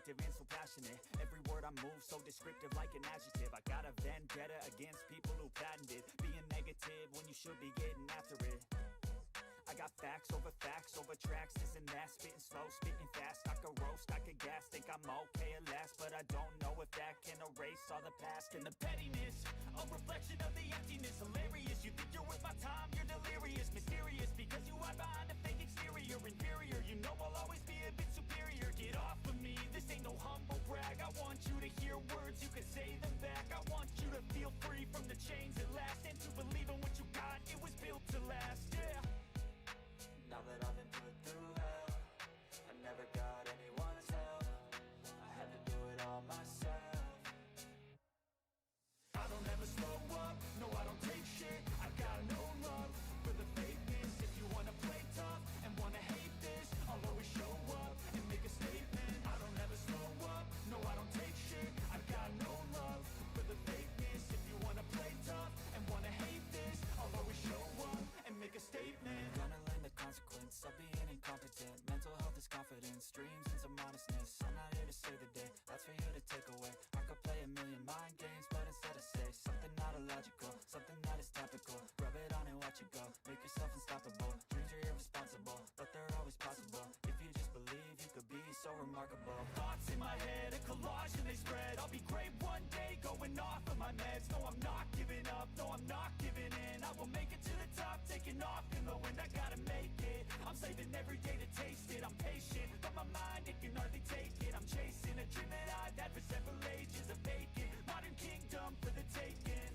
vindictive and so passionate. Every word I move so descriptive like an adjective. I got a vendetta against people who patented being negative when you should be getting after it. I got facts over tracks, this and that, spitting slow, spitting fast. I could roast, I could gas, think I'm okay at last, but I don't know if that can erase all the past and the pettiness. A reflection of the emptiness, hilarious. You think you're worth my time, you're delirious, mysterious, because you hide behind a fake exterior. Inferior, you know I'll always be a bit superior. Get off of me, this ain't no humble brag. I want you to hear words, you can say them back. I want you to feel free from the chains at last, and to believe in what you got, it was built to last, yeah. Now that I've been put through hell, I never got anyone's help. I had to do it all myself. I don't ever slow up, no I don't take shit. I got no love for the fakeness. If you wanna play tough and wanna hate this, I'll always show up and make a statement. I don't ever slow up, no I don't take shit. I got no love for the fakeness. If you wanna play tough and wanna hate this, I'll always show up and make a statement. Gonna learn the consequence of being incompetent. Mental health is confidence, dreams and some honestness. I'm not here to save the day, that's for you to take away. I could play a million mind games, but instead I say something not illogical, something that is topical. Rub it on and watch it go, make yourself unstoppable. Dreams are irresponsible, but they're always possible. If you just believe, you could be so remarkable. Thoughts in my head, a collage and they spread. I'll be great one day, going off of my meds. No, I'm not giving up, no, I'm not giving in. I will make it to the top, taking off in the wind. I gotta make it, I'm saving every day to taste it. I'm patient, but my mind, it can hardly take it. I'm chasing a dream that I've had for several ages. A vacant, modern kingdom for the taking.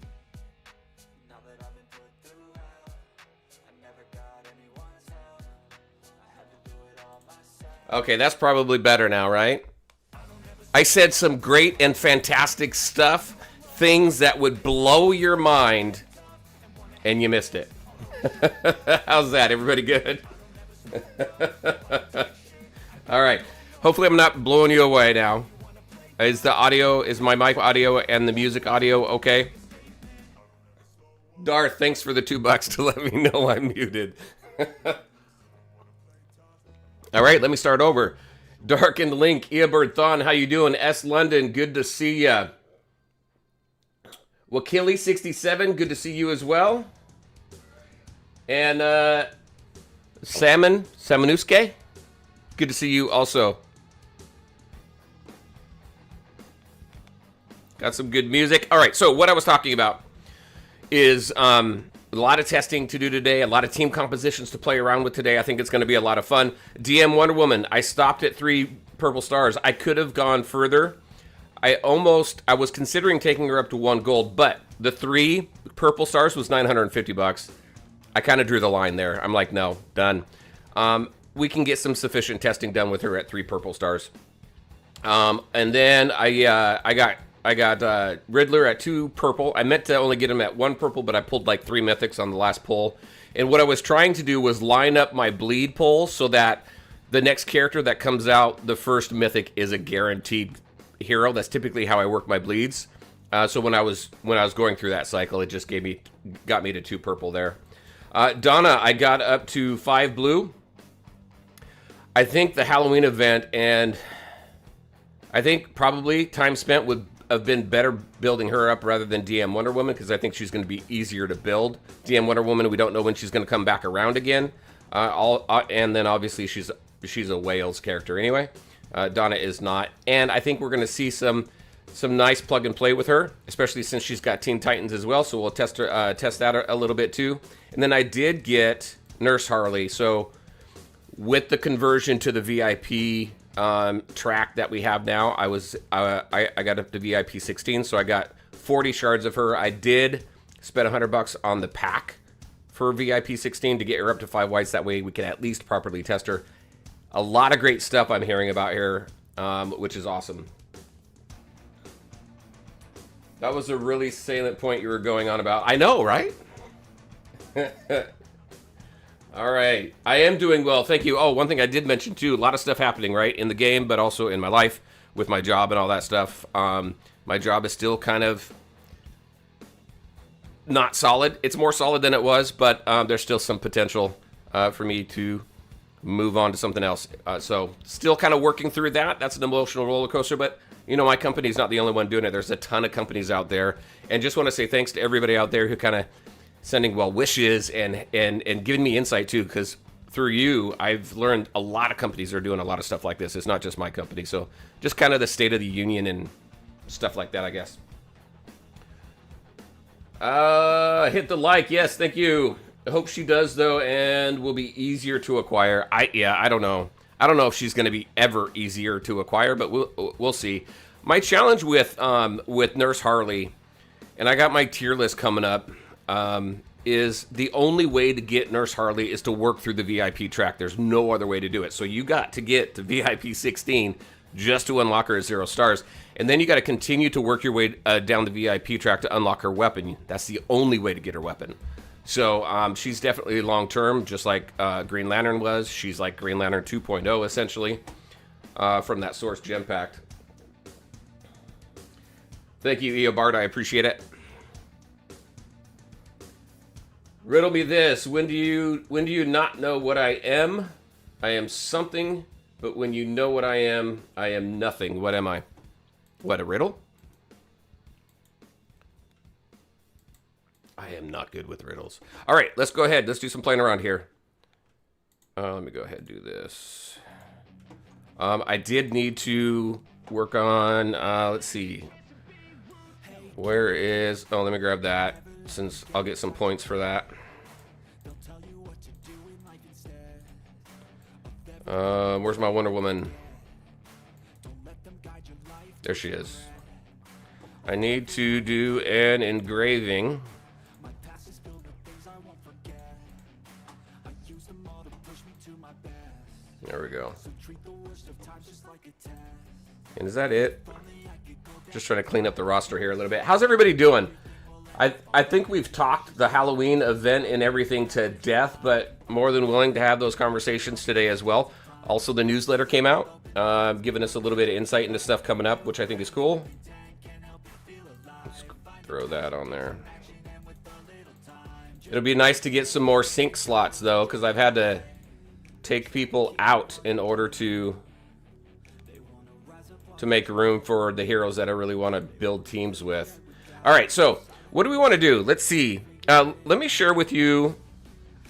Now that I've been put through hell, I never got anyone's help. I had to do it all myself. Okay, that's probably better now, right? I said some great and fantastic stuff, things that would blow your mind, and you missed it. How's that? Everybody good? All right. Hopefully I'm not blowing you away now. Is my mic audio and the music audio okay? Darth, thanks for the $2 to let me know I'm muted. All right, let me start over. Darkened Link, Eobird Thon, how you doing? S. London, good to see ya. Wakili67, good to see you as well. And Samanuske, good to see you also. Got some good music. All right, so what I was talking about is a lot of testing to do today, a lot of team compositions to play around with today. I think it's going to be a lot of fun. DM Wonder Woman, I stopped at 3 purple stars. I could have gone further. I was considering taking her up to 1 gold, but the 3 purple stars was $950. I kind of drew the line there. I'm like, no, done. We can get some sufficient testing done with her at 3 purple stars. And then I got Riddler at 2 purple. I meant to only get him at 1 purple, but I pulled like 3 mythics on the last pull. And what I was trying to do was line up my bleed pull so that the next character that comes out, the first mythic, is a guaranteed hero. That's typically how I work my bleeds. So when I was going through that cycle, it just got me to 2 purple there. Donna, I got up to 5 blue. I think the Halloween event, and I think probably time spent would have been better building her up rather than DM Wonder Woman, because I think she's going to be easier to build. DM Wonder Woman, we don't know when she's going to come back around again. And then obviously she's a Wales character anyway. Donna is not. And I think we're going to see some nice plug and play with her, especially since she's got Teen Titans as well. So we'll test that a little bit too. And then I did get Nurse Harley. So with the conversion to the VIP track that we have now, I got up to VIP 16, so I got 40 shards of her. I did spend $100 on the pack for VIP 16 to get her up to 5 whites. That way we can at least properly test her. A lot of great stuff I'm hearing about here, which is awesome. That was a really salient point you were going on about. I know, right? All right. I am doing well. Thank you. Oh, one thing I did mention, too, a lot of stuff happening, right, in the game, but also in my life with my job and all that stuff. My job is still kind of not solid. It's more solid than it was, but there's still some potential for me to move on to something else. So still kind of working through that. That's an emotional roller coaster, but you know, my company's not the only one doing it. There's a ton of companies out there, and just want to say thanks to everybody out there who kind of sending well wishes and giving me insight too, because through you, I've learned a lot of companies are doing a lot of stuff like this. It's not just my company. So just kind of the state of the union and stuff like that, I guess. Hit the like. Yes, thank you. I hope she does though, and will be easier to acquire. I don't know. I don't know if she's going to be ever easier to acquire, but we'll see. My challenge with Nurse Harley, and I got my tier list coming up, is the only way to get Nurse Harley is to work through the VIP track. There's no other way to do it. So you got to get to VIP 16 just to unlock her at 0 stars. And then you got to continue to work your way down the VIP track to unlock her weapon. That's the only way to get her weapon. So she's definitely long-term, just like Green Lantern was. She's like Green Lantern 2.0, essentially, from that Source Gem Pack. Thank you, Eobard. I appreciate it. Riddle me this. When do you not know what I am? I am something, but when you know what I am nothing. What am I? What, a riddle? I am not good with riddles. All right, let's go ahead. Let's do some playing around here. Let me go ahead and do this. I did need to work on, let's see. Where is, oh, let me grab that, since I'll get some points for that. Where's my Wonder Woman? There she is. I need to do an engraving. There we go. And is that it? Just trying to clean up the roster here a little bit. How's everybody doing? I think we've talked the Halloween event and everything to death, but more than willing to have those conversations today as well. Also, the newsletter came out, giving us a little bit of insight into stuff coming up, which I think is cool. Let's throw that on there. It'll be nice to get some more sync slots, though, because I've had to take people out in order to make room for the heroes that I really want to build teams with. All right, so what do we want to do? Let's see. Let me share with you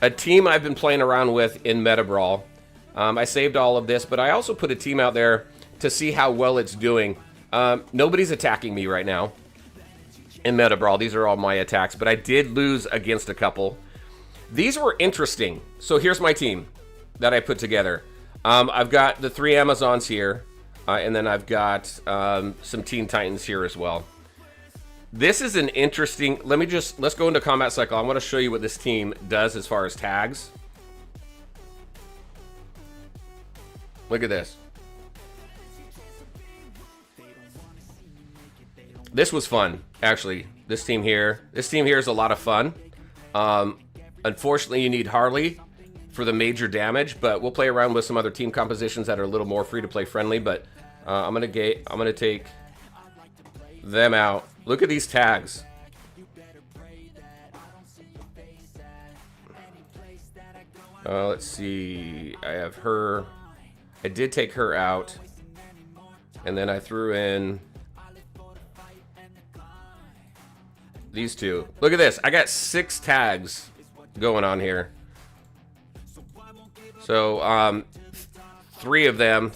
a team I've been playing around with in Meta Brawl. I saved all of this, but I also put a team out there to see how well it's doing. Nobody's attacking me right now in Meta Brawl. These are all my attacks, but I did lose against a couple. These were interesting. So here's my team that I put together. I've got the 3 Amazons here, and then I've got some Teen Titans here as well. This is an interesting, let's go into combat cycle. I want to show you what this team does as far as tags. Look at this. This was fun, actually. This team here is a lot of fun. Unfortunately, you need Harley for the major damage, but we'll play around with some other team compositions that are a little more free-to-play friendly, but I'm gonna take them out. Look at these tags. Let's see. I have her. I did take her out, and then I threw in these two. Look at this. I got 6 tags going on here. So 3 of them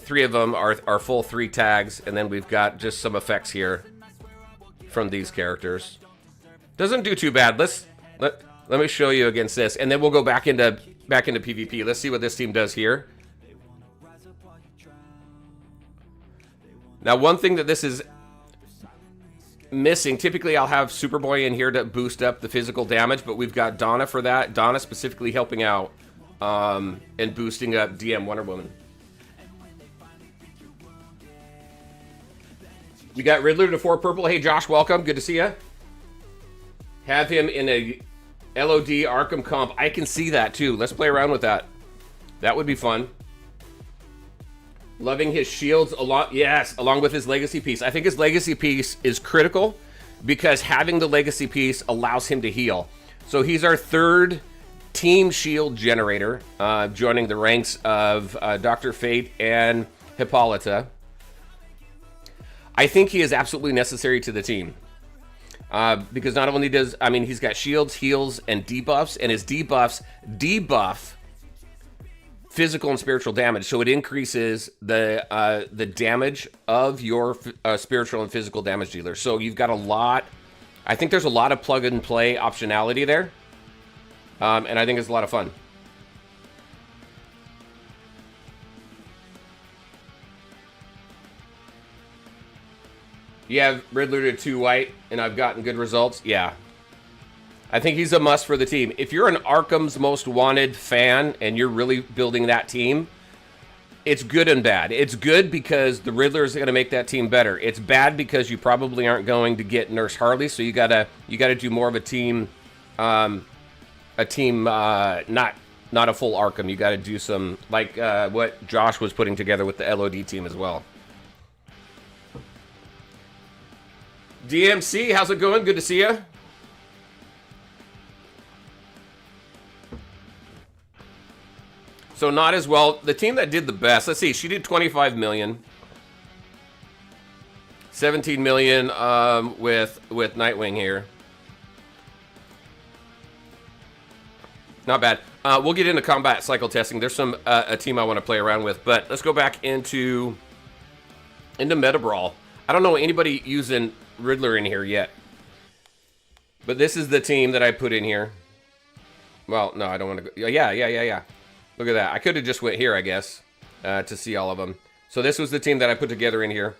are full 3 tags, and then we've got just some effects here from these characters. Doesn't do too bad. Let me show you against this, and then we'll go back into PvP. Let's see what this team does here. Now, one thing that this is missing, typically I'll have Superboy in here to boost up the physical damage, but we've got Donna for that. Donna specifically helping out and boosting up DM Wonder Woman. We got Riddler to 4 purple. Hey, Josh, welcome. Good to see you. Have him in a LOD Arkham comp. I can see that, too. Let's play around with that. That would be fun. Loving his shields along with his legacy piece. I think his legacy piece is critical because having the legacy piece allows him to heal. So he's our 3rd team shield generator, joining the ranks of Dr. Fate and Hippolyta. I think he is absolutely necessary to the team. Because not only does, I mean, he's got shields, heals, and debuffs, and his debuffs debuff physical and spiritual damage, so it increases the damage of your spiritual and physical damage dealer. So you've got a lot. I think there's a lot of plug and play optionality there, and I think it's a lot of fun. You have Riddler to 2 white, and I've gotten good results. Yeah. I think he's a must for the team. If you're an Arkham's Most Wanted fan and you're really building that team, it's good and bad. It's good because the Riddler is going to make that team better. It's bad because you probably aren't going to get Nurse Harley, so you gotta do more of a team, not a full Arkham. You got to do some like what Josh was putting together with the LOD team as well. DMC, how's it going? Good to see you. So not as well. The team that did the best, let's see, she did 25 million. 17 million with Nightwing here. Not bad. We'll get into combat cycle testing. There's some a team I want to play around with, but let's go back into Meta Brawl. I don't know anybody using Riddler in here yet, but this is the team that I put in here. Well, no, I don't want to go. Yeah. Look at that. I could have just went here, I guess, to see all of them. So this was the team that I put together in here.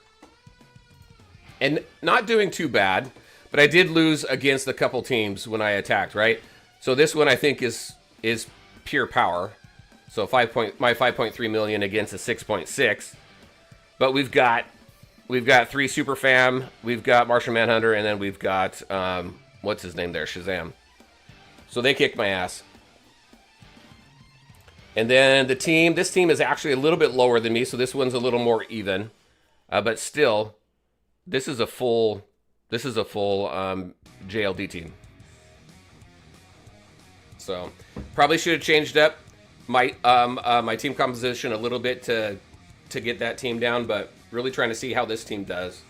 And not doing too bad, but I did lose against a couple teams when I attacked, right? So this one I think is pure power. So my 5.3 million against a 6.6. But we've got 3 Super Fam, we've got Martian Manhunter, and then we've got what's his name there, Shazam. So they kicked my ass. And then this team is actually a little bit lower than me, so this one's a little more even. But still, this is a full JLD team. So probably should have changed up my my team composition a little bit to get that team down, but really trying to see how this team does.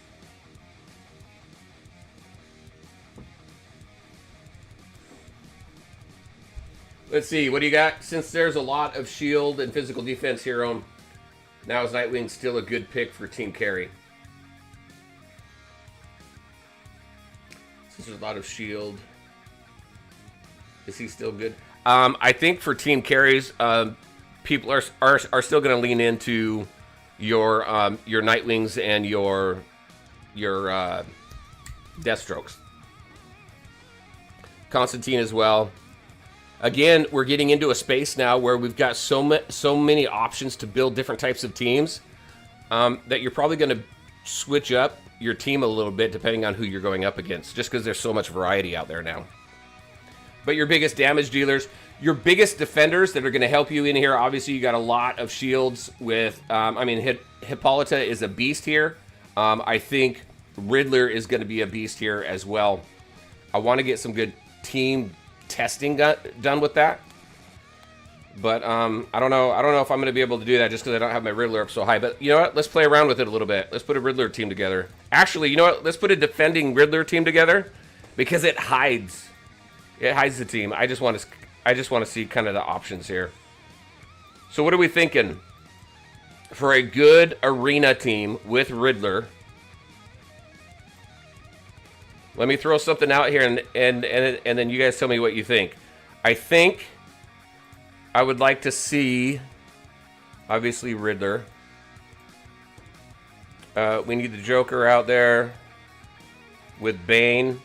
Let's see, what do you got? Since there's a lot of shield and physical defense hero, now is Nightwing still a good pick for team carry? Since there's a lot of shield, is he still good? I think for team carries, people are still going to lean into your Nightwings and your Deathstrokes. Constantine as well. Again, we're getting into a space now where we've got so many options to build different types of teams that you're probably going to switch up your team a little bit depending on who you're going up against, just because there's so much variety out there now. But your biggest damage dealers, your biggest defenders that are going to help you in here, obviously you got a lot of shields with, Hippolyta is a beast here. I think Riddler is going to be a beast here as well. I want to get some good team testing done with that, but I don't know if I'm going to be able to do that just because I don't have my Riddler up so high. But you know what, let's play around with it a little bit. Let's put a Riddler team together. Actually, you know what, let's put a defending Riddler team together, because it hides the team. I just want to see kind of the options here. So what are we thinking for a good arena team with Riddler? Let me throw something out here, and then you guys tell me what you think. I think I would like to see, obviously, Riddler. We need the Joker out there with Bane.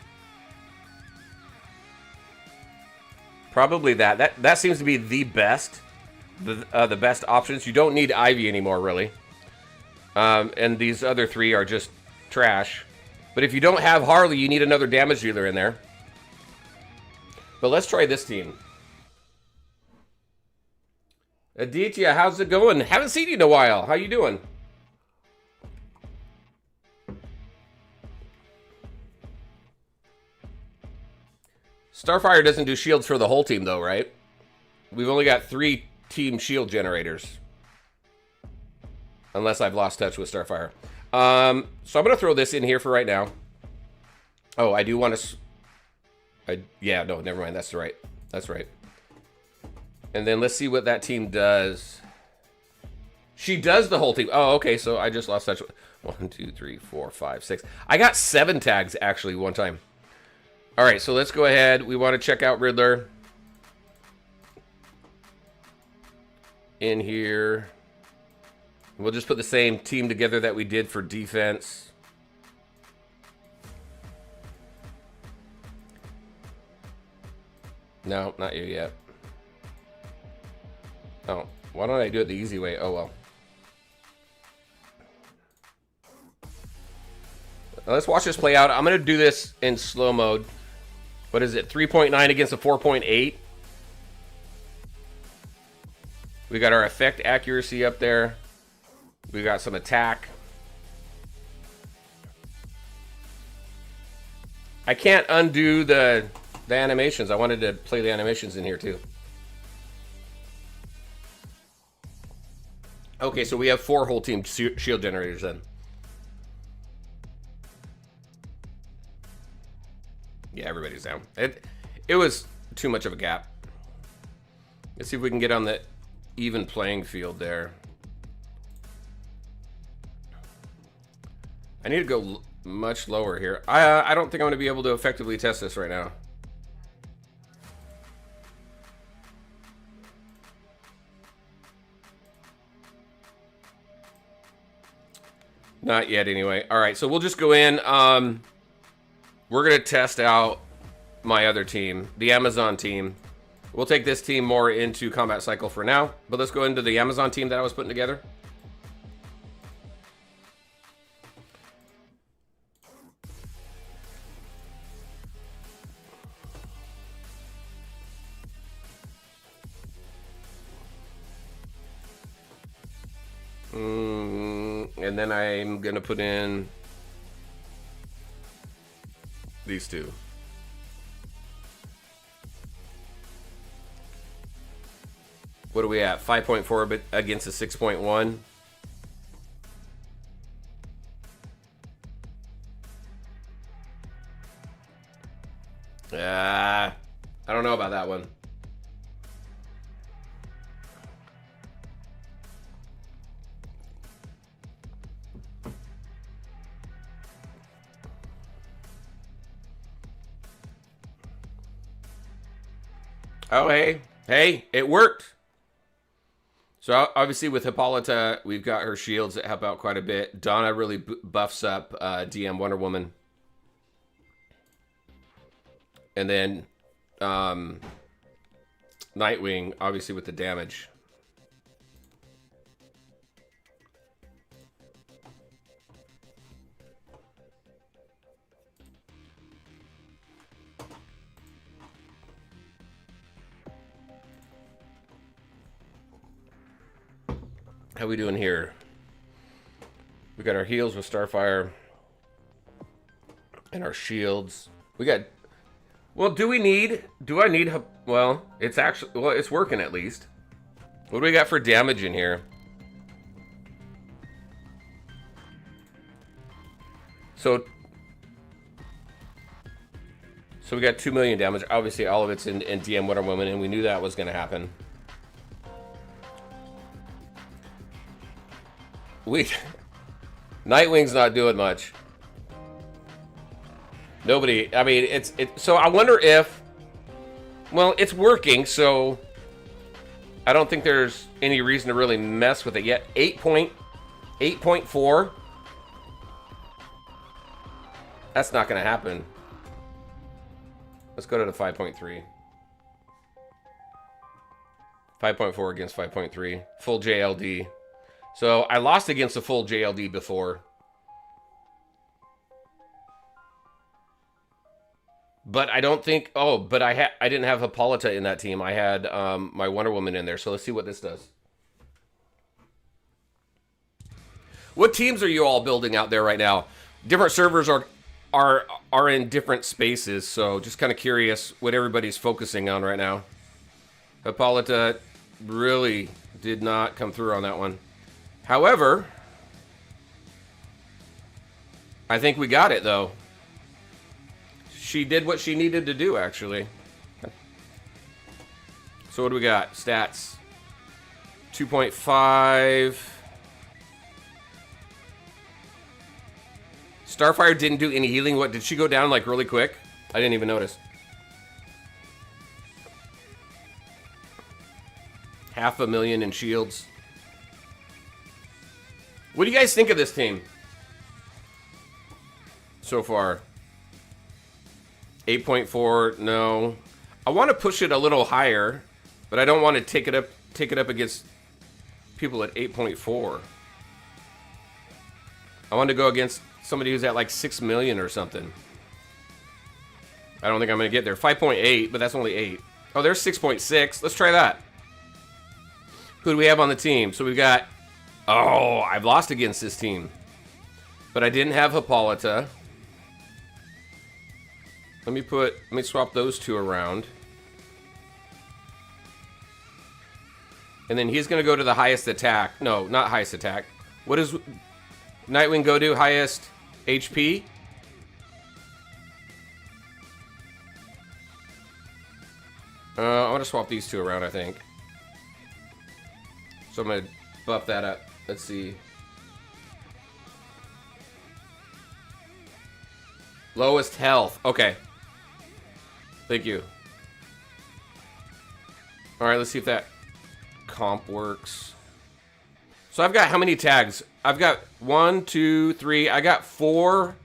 Probably that seems to be the best, the best options. You don't need Ivy anymore, really. And these other 3 are just trash. But if you don't have Harley, you need another damage dealer in there. But let's try this team. Aditya, how's it going? Haven't seen you in a while. How you doing? Starfire doesn't do shields for the whole team, though, right? We've only got 3 team shield generators. Unless I've lost touch with Starfire. So I'm going to throw this in here for right now. Oh, I do want to... yeah, no, never mind. That's right. That's right. And then let's see what that team does. She does the whole team. Oh, okay, so I just lost touch with... 1, 2, 3, 4, 5, 6. I got 7 tags, actually, one time. All right, so let's go ahead. We want to check out Riddler. In here. We'll just put the same team together that we did for defense. No, not you yet. Oh, why don't I do it the easy way? Oh, well. Now let's watch this play out. I'm going to do this in slow mode. What is it? 3.9 against a 4.8. We got our effect accuracy up there. We got some attack. I can't undo the animations. I wanted to play the animations in here too. Okay, so we have 4 whole team shield generators then. Yeah, everybody's down. It was too much of a gap. Let's see if we can get on the even playing field there. I need to go much lower here. I don't think I'm going to be able to effectively test this right now. Not yet, anyway. All right, so we'll just go in. We're going to test out my other team, the Amazon team. We'll take this team more into combat cycle for now, but let's go into the Amazon team that I was putting together. And then I'm going to put in these 2. What are we at? 5.4 against a 6.1. I don't know about that one. Oh, hey, it worked. So obviously with Hippolyta, we've got her shields that help out quite a bit. Donna really buffs up DM Wonder Woman. And then Nightwing, obviously with the damage. How we doing here? We got our heals with Starfire and our shields. We got... Well, do I need... Well, it's actually... Well, it's working at least. What do we got for damage in here? So we got 2 million damage. Obviously, all of it's in DM Wonder Woman, and we knew that was going to happen. Nightwing's not doing much. Nobody, I mean, so I wonder if, well, it's working, so I don't think there's any reason to really mess with it yet. 8.4. That's not going to happen. Let's go to the 5.3. 5.4 against 5.3. Full JLD. So I lost against a full JLD before. But I don't think... Oh, but I didn't have Hippolyta in that team. I had my Wonder Woman in there. So let's see what this does. What teams are you all building out there right now? Different servers are in different spaces. So just kind of curious what everybody's focusing on right now. Hippolyta really did not come through on that one. However, I think we got it, though. She did what she needed to do, actually. So what do we got? Stats. 2.5. Starfire didn't do any healing. What, did she go down, like, really quick? I didn't even notice. 500,000 in shields. What do you guys think of this team so far? 8.4, no. I want to push it a little higher, but I don't want to take it up against people at 8.4. I want to go against somebody who's at like 6 million or something. I don't think I'm going to get there. 5.8, but that's only 8. Oh, there's 6.6. Let's try that. Who do we have on the team? So we've got... Oh, I've lost against this team. But I didn't have Hippolyta. Let me swap those two around. And then he's going to go to the highest attack. No, not highest attack. What does Nightwing go to? Highest HP? I want to swap these two around, I think. So I'm going to buff that up. Let's see. Lowest health. Okay. Thank you. Alright, let's see if that comp works. So I've got how many tags? I've got 1, 2, 3. I got four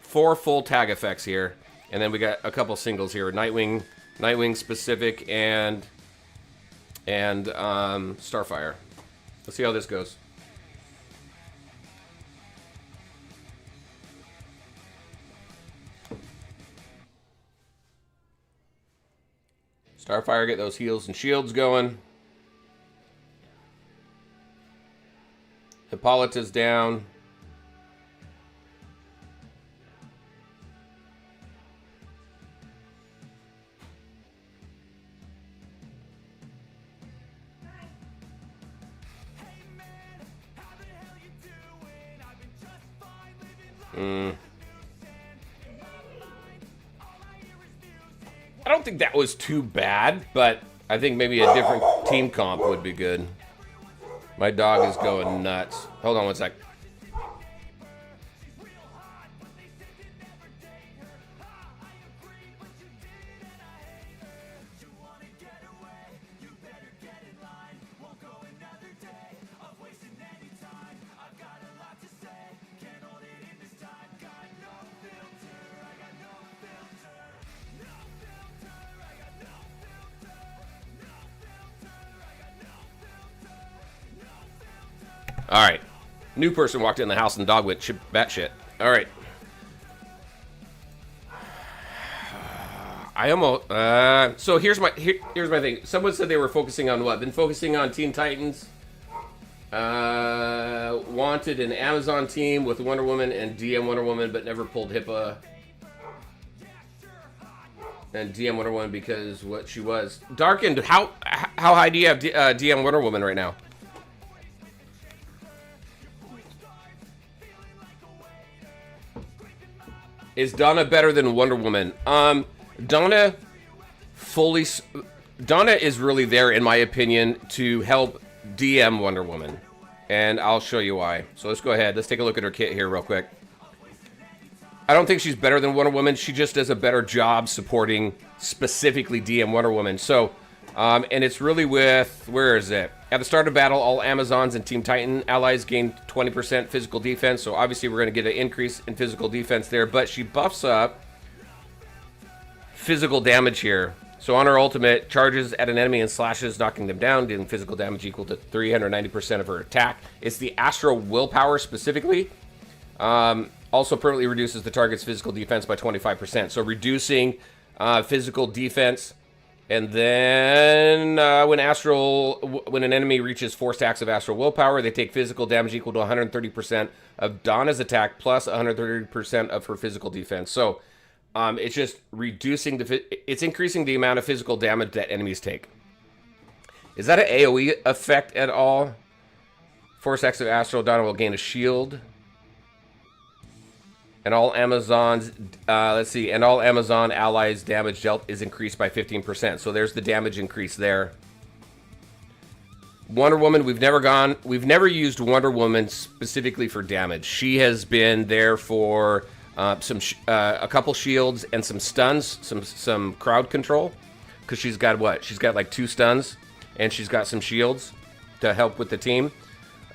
full tag effects here. And then we got a couple singles here. Nightwing specific and Starfire. Let's see how this goes. Starfire, get those heals and shields going. Hippolyta's down. I don't think that was too bad, but I think maybe a different team comp would be good. My dog is going nuts. Hold on one sec. All right. New person walked in the house and the dog went batshit. All right. I almost... so here's my thing. Someone said they were focusing on what? Been focusing on Teen Titans. Wanted an Amazon team with Wonder Woman and DM Wonder Woman, but never pulled HIPAA. And DM Wonder Woman because what she was. Darkened, how high do you have DM Wonder Woman right now? Is Donna better than Wonder Woman? Donna is really there, in my opinion, to help DM Wonder Woman. And I'll show you why. So let's go ahead. Let's take a look at her kit here real quick. I don't think she's better than Wonder Woman. She just does a better job supporting specifically DM Wonder Woman. So, and it's really with, where is it? At the start of battle, all Amazons and Team Titan allies gain 20% physical defense. So obviously we're going to get an increase in physical defense there. But she buffs up physical damage here. So on her ultimate, charges at an enemy and slashes, knocking them down, dealing physical damage equal to 390% of her attack. It's the Astral Willpower specifically. Also permanently reduces the target's physical defense by 25%. So reducing physical defense. And then when an enemy reaches 4 stacks of Astral Willpower, they take physical damage equal to 130% of Donna's attack plus 130% of her physical defense. So It's just reducing it's increasing the amount of physical damage that enemies take. Is that an AoE effect at all? Force X of Astral, Donna will gain a shield. And all Amazons, let's see, and all Amazon allies damage dealt is increased by 15%. So there's the damage increase there. Wonder Woman, we've never used Wonder Woman specifically for damage. She has been there for a couple shields and some stuns, some crowd control, because she's got what? She's got like 2 stuns, and she's got some shields to help with the team.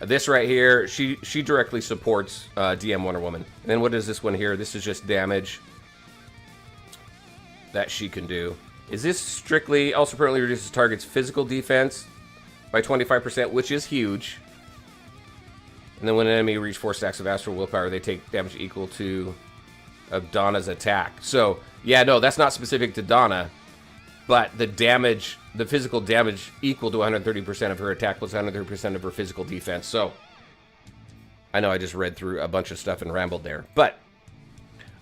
This right here, she directly supports DM Wonder Woman. And then what is this one here? This is just damage that she can do. Is this strictly also permanently reduces target's physical defense by 25%, which is huge. And then when an enemy reaches 4 stacks of astral willpower, they take damage equal to of Donna's attack. So yeah, no, that's not specific to Donna, but the damage, the physical damage equal to 130% of her attack plus 130% of her physical defense. So I know I just read through a bunch of stuff and rambled there, but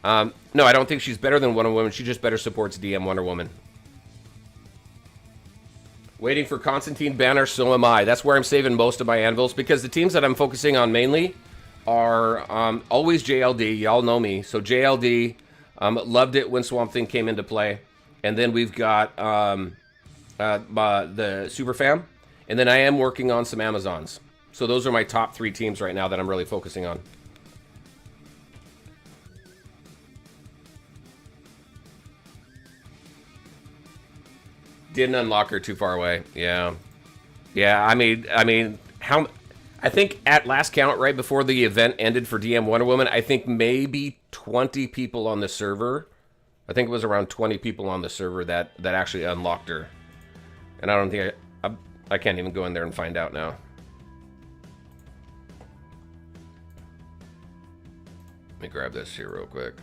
no, I don't think she's better than Wonder Woman. She just better supports DM Wonder Woman. Waiting for Constantine Banner, so am I. That's where I'm saving most of my anvils, because the teams that I'm focusing on mainly are always JLD. Y'all know me. So JLD, loved it when Swamp Thing came into play. And then we've got the Super Fam. And then I am working on some Amazons. So those are my top 3 teams right now that I'm really focusing on. Didn't unlock her too far away. Yeah. Yeah, I mean, how... I think at last count, right before the event ended for DM Wonder Woman, I think maybe 20 people on the server. I think it was around 20 people on the server that actually unlocked her. And I don't think I can't even go in there and find out now. Let me grab this here real quick.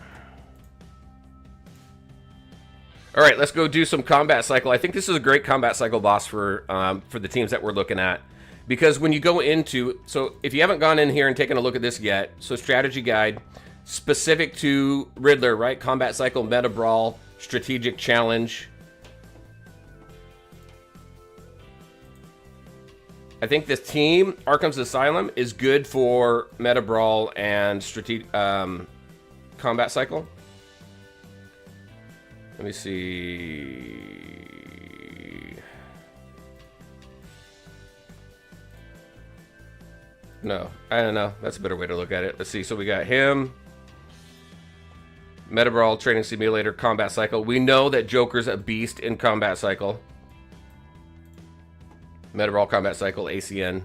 All right, let's go do some combat cycle. I think this is a great combat cycle boss for the teams that we're looking at. Because when you go into... So if you haven't gone in here and taken a look at this yet, so strategy guide, specific to Riddler, right? Combat cycle, meta brawl, strategic challenge. I think this team, Arkham's Asylum, is good for meta brawl and strategic combat cycle. Let me see. No, I don't know. That's a better way to look at it. Let's see. So we got him. Meta Brawl, Training Simulator, Combat Cycle. We know that Joker's a beast in Combat Cycle. Meta Brawl, Combat Cycle, ACN.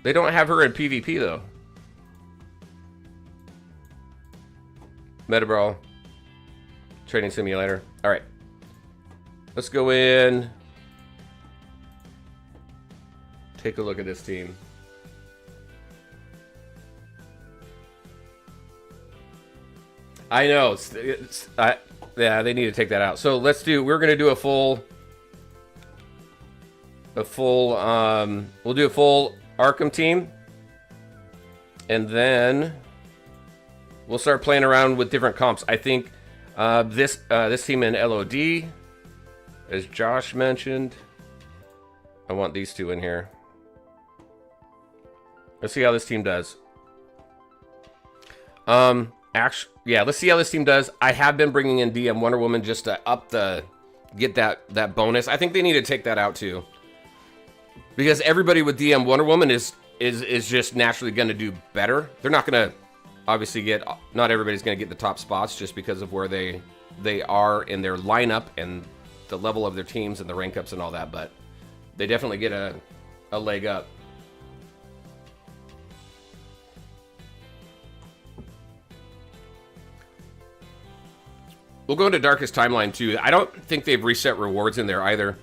They don't have her in PvP, though. Meta Brawl, Training Simulator. All right. Let's go in. Take a look at this team. I know. Yeah, they need to take that out. So let's do. We're gonna do we'll do a full Arkham team, and then we'll start playing around with different comps. I think this team in LOD, as Josh mentioned, I want these 2 in here. Let's see how this team does. Actually, yeah, let's see how this team does. I have been bringing in DM Wonder Woman just to get that bonus. I think they need to take that out too, because everybody with DM Wonder Woman is just naturally going to do better. They're not going to obviously not everybody's going to get the top spots just because of where they are in their lineup and the level of their teams and the rank ups and all that, but they definitely get a leg up. We'll go into Darkest Timeline too. I don't think they've reset rewards in there either.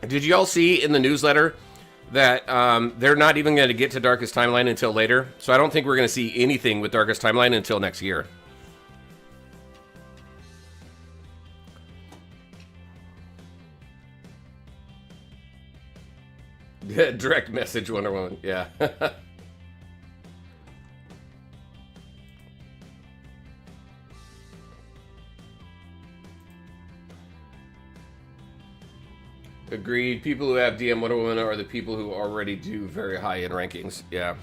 Did you all see in the newsletter that they're not even going to get to Darkest Timeline until later? So I don't think we're going to see anything with Darkest Timeline until next year. Direct message Wonder Woman, yeah. Agreed. People who have DM Wonder Woman are the people who already do very high in rankings. Yeah.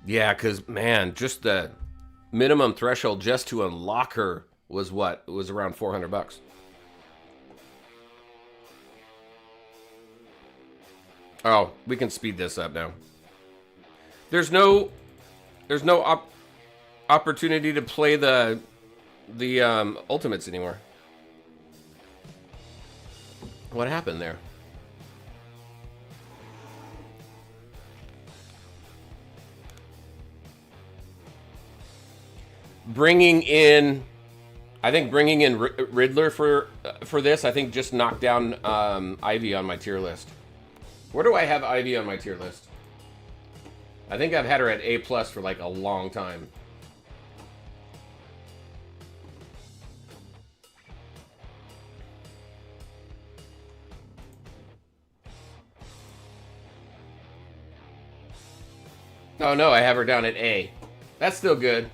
Yeah, because, man, just the minimum threshold just to unlock her was what? It was around $400. Oh, we can speed this up now. There's no opportunity to play the ultimates anymore. What happened there? Bringing in Riddler for this, I think just knocked down Ivy on my tier list. Where do I have Ivy on my tier list? I think I've had her at A+ for like a long time. Oh no, I have her down at A. That's still good.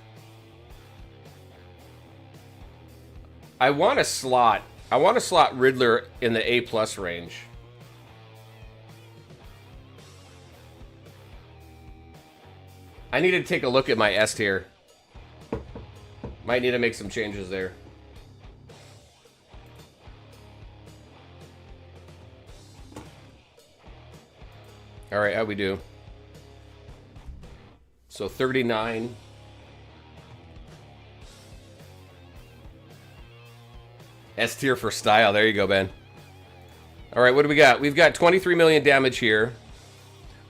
I want to slot Riddler in the A+ range. I need to take a look at my S tier. Might need to make some changes there. All right, how we do? So 39. S tier for style. There you go, Ben. All right, what do we got? We've got 23 million damage here.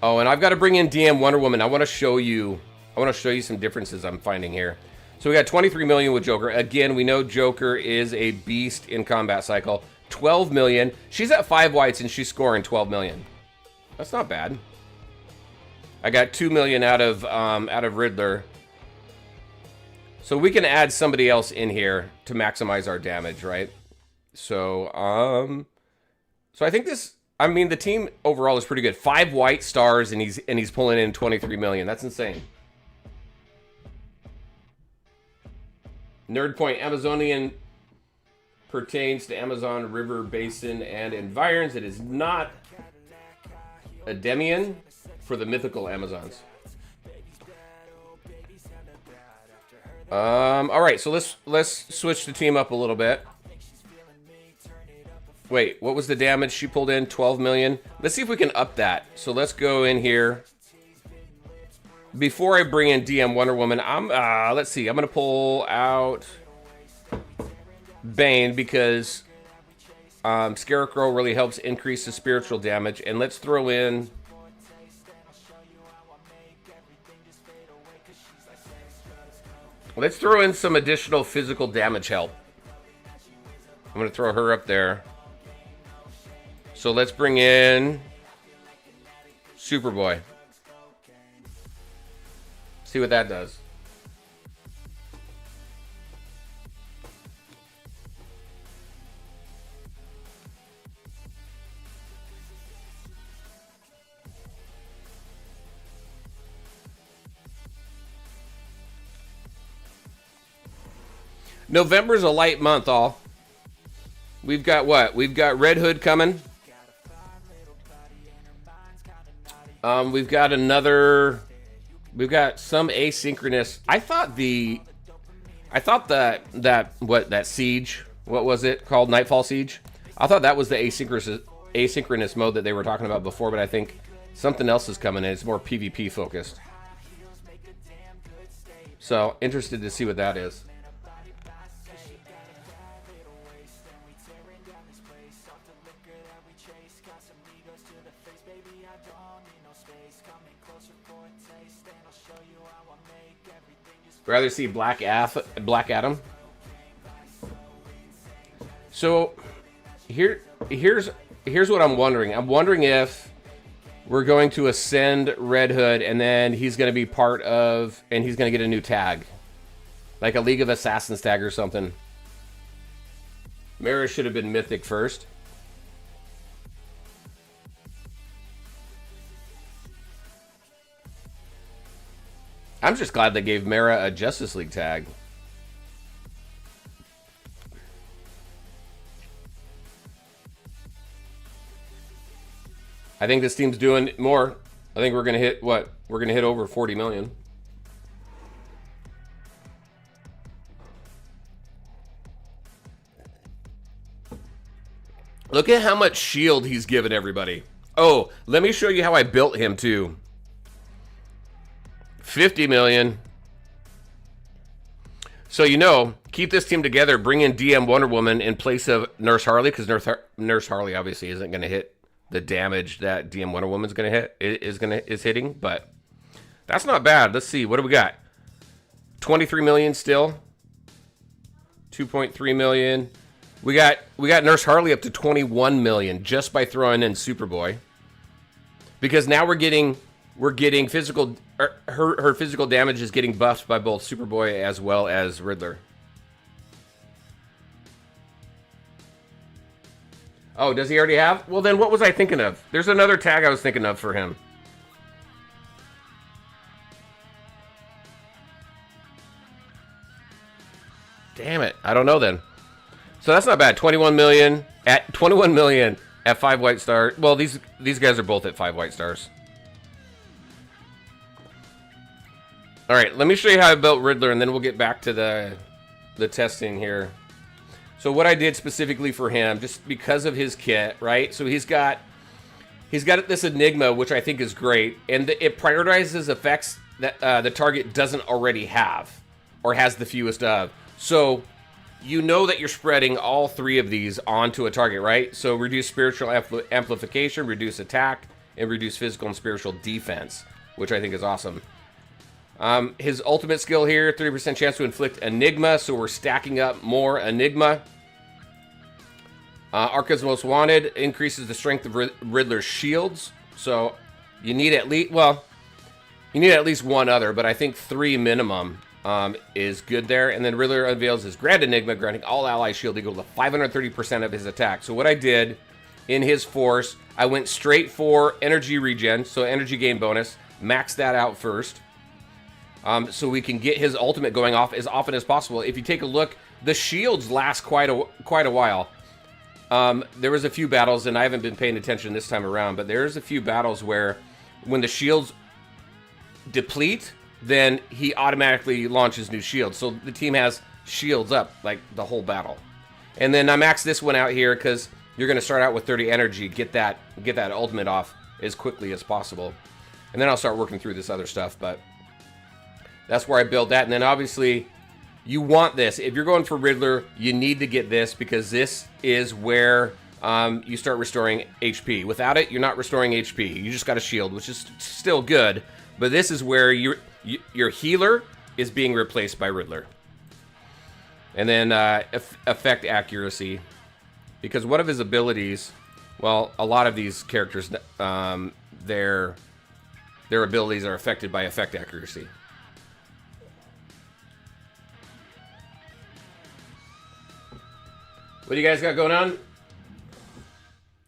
Oh, and I've got to bring in DM Wonder Woman. I want to show you some differences I'm finding here. So we got 23 million with Joker. Again, we know Joker is a beast in combat cycle. 12 million. She's at 5 whites and she's scoring 12 million. That's not bad. I got 2 million out of Riddler. So we can add somebody else in here to maximize our damage, right? So I think the team overall is pretty good. 5 white stars and he's pulling in 23 million. That's insane. Nerd Point Amazonian pertains to Amazon River Basin and environs. It is not a Demian for the mythical Amazons. All right, so let's switch the team up a little bit. Wait, what was the damage she pulled in? 12 million. Let's see if we can up that. So let's go in here. Before I bring in DM Wonder Woman, let's see. I'm gonna pull out Bane because Scarecrow really helps increase the spiritual damage, and let's throw in. Let's throw in some additional physical damage help. I'm going to throw her up there. So let's bring in Superboy. See what that does. November's a light month, all. We've got what? We've got Red Hood coming. We've got another. We've got some asynchronous. I thought that Siege. What was it called? Nightfall Siege. I thought that was the asynchronous mode that they were talking about before, but I think something else is coming in. It's more PvP focused. So interested to see what that is. Rather see Black Adam. So here's what I'm wondering. I'm wondering if we're going to ascend Red Hood and then he's going to be part of, and he's going to get a new tag, like a League of Assassins tag or something. Mara should have been Mythic first. I'm just glad they gave Mara a Justice League tag. I think this team's doing more. I think we're going to hit what? We're going to hit over 40 million. Look at how much shield he's given everybody. Oh, let me show you how I built him too. 50 million. So, you know, keep this team together. Bring in DM Wonder Woman in place of Nurse Harley, because Nurse Harley obviously isn't going to hit the damage that DM Wonder Woman's going to hit. Is hitting, but that's not bad. Let's see, what do we got? 23 million still. 2.3 million. We got Nurse Harley up to 21 million just by throwing in Superboy. Because now we're getting physical. Her physical damage is getting buffed by both Superboy as well as Riddler. Oh, does he already have? Well, then what was I thinking of? There's another tag I was thinking of for him. Damn it. I don't know then. So that's not bad. 21 million at 5 white stars. Well, these guys are both at 5 white stars. All right, let me show you how I built Riddler, and then we'll get back to the testing here. So what I did specifically for him, just because of his kit, right? So he's got this Enigma, which I think is great, and it prioritizes effects that the target doesn't already have or has the fewest of. So you know that you're spreading all 3 of these onto a target, right? So reduce spiritual amplification, reduce attack, and reduce physical and spiritual defense, which I think is awesome. His ultimate skill here, 30% chance to inflict Enigma, so we're stacking up more Enigma. Arca's Most Wanted increases the strength of Riddler's shields, so you need at least, well, you need at least one other, but I think 3 minimum is good there. And then Riddler unveils his Grand Enigma, granting all allies shield equal to 530% of his attack. So what I did in his force, I went straight for energy regen, so energy gain bonus, maxed that out first. So we can get his ultimate going off as often as possible. If you take a look, the shields last quite a while. There was a few battles, and I haven't been paying attention this time around, but there's a few battles where when the shields deplete, then he automatically launches new shields. So the team has shields up like the whole battle. And then I maxed this one out here because you're going to start out with 30 energy, get that ultimate off as quickly as possible. And then I'll start working through this other stuff, but that's where I built that. And then obviously you want this. If you're going for Riddler, you need to get this because this is where you start restoring HP. Without it, you're not restoring HP. You just got a shield, which is still good. But this is where your healer is being replaced by Riddler. And then effect accuracy. Because one of his abilities, well, a lot of these characters, their abilities are affected by effect accuracy. What do you guys got going on?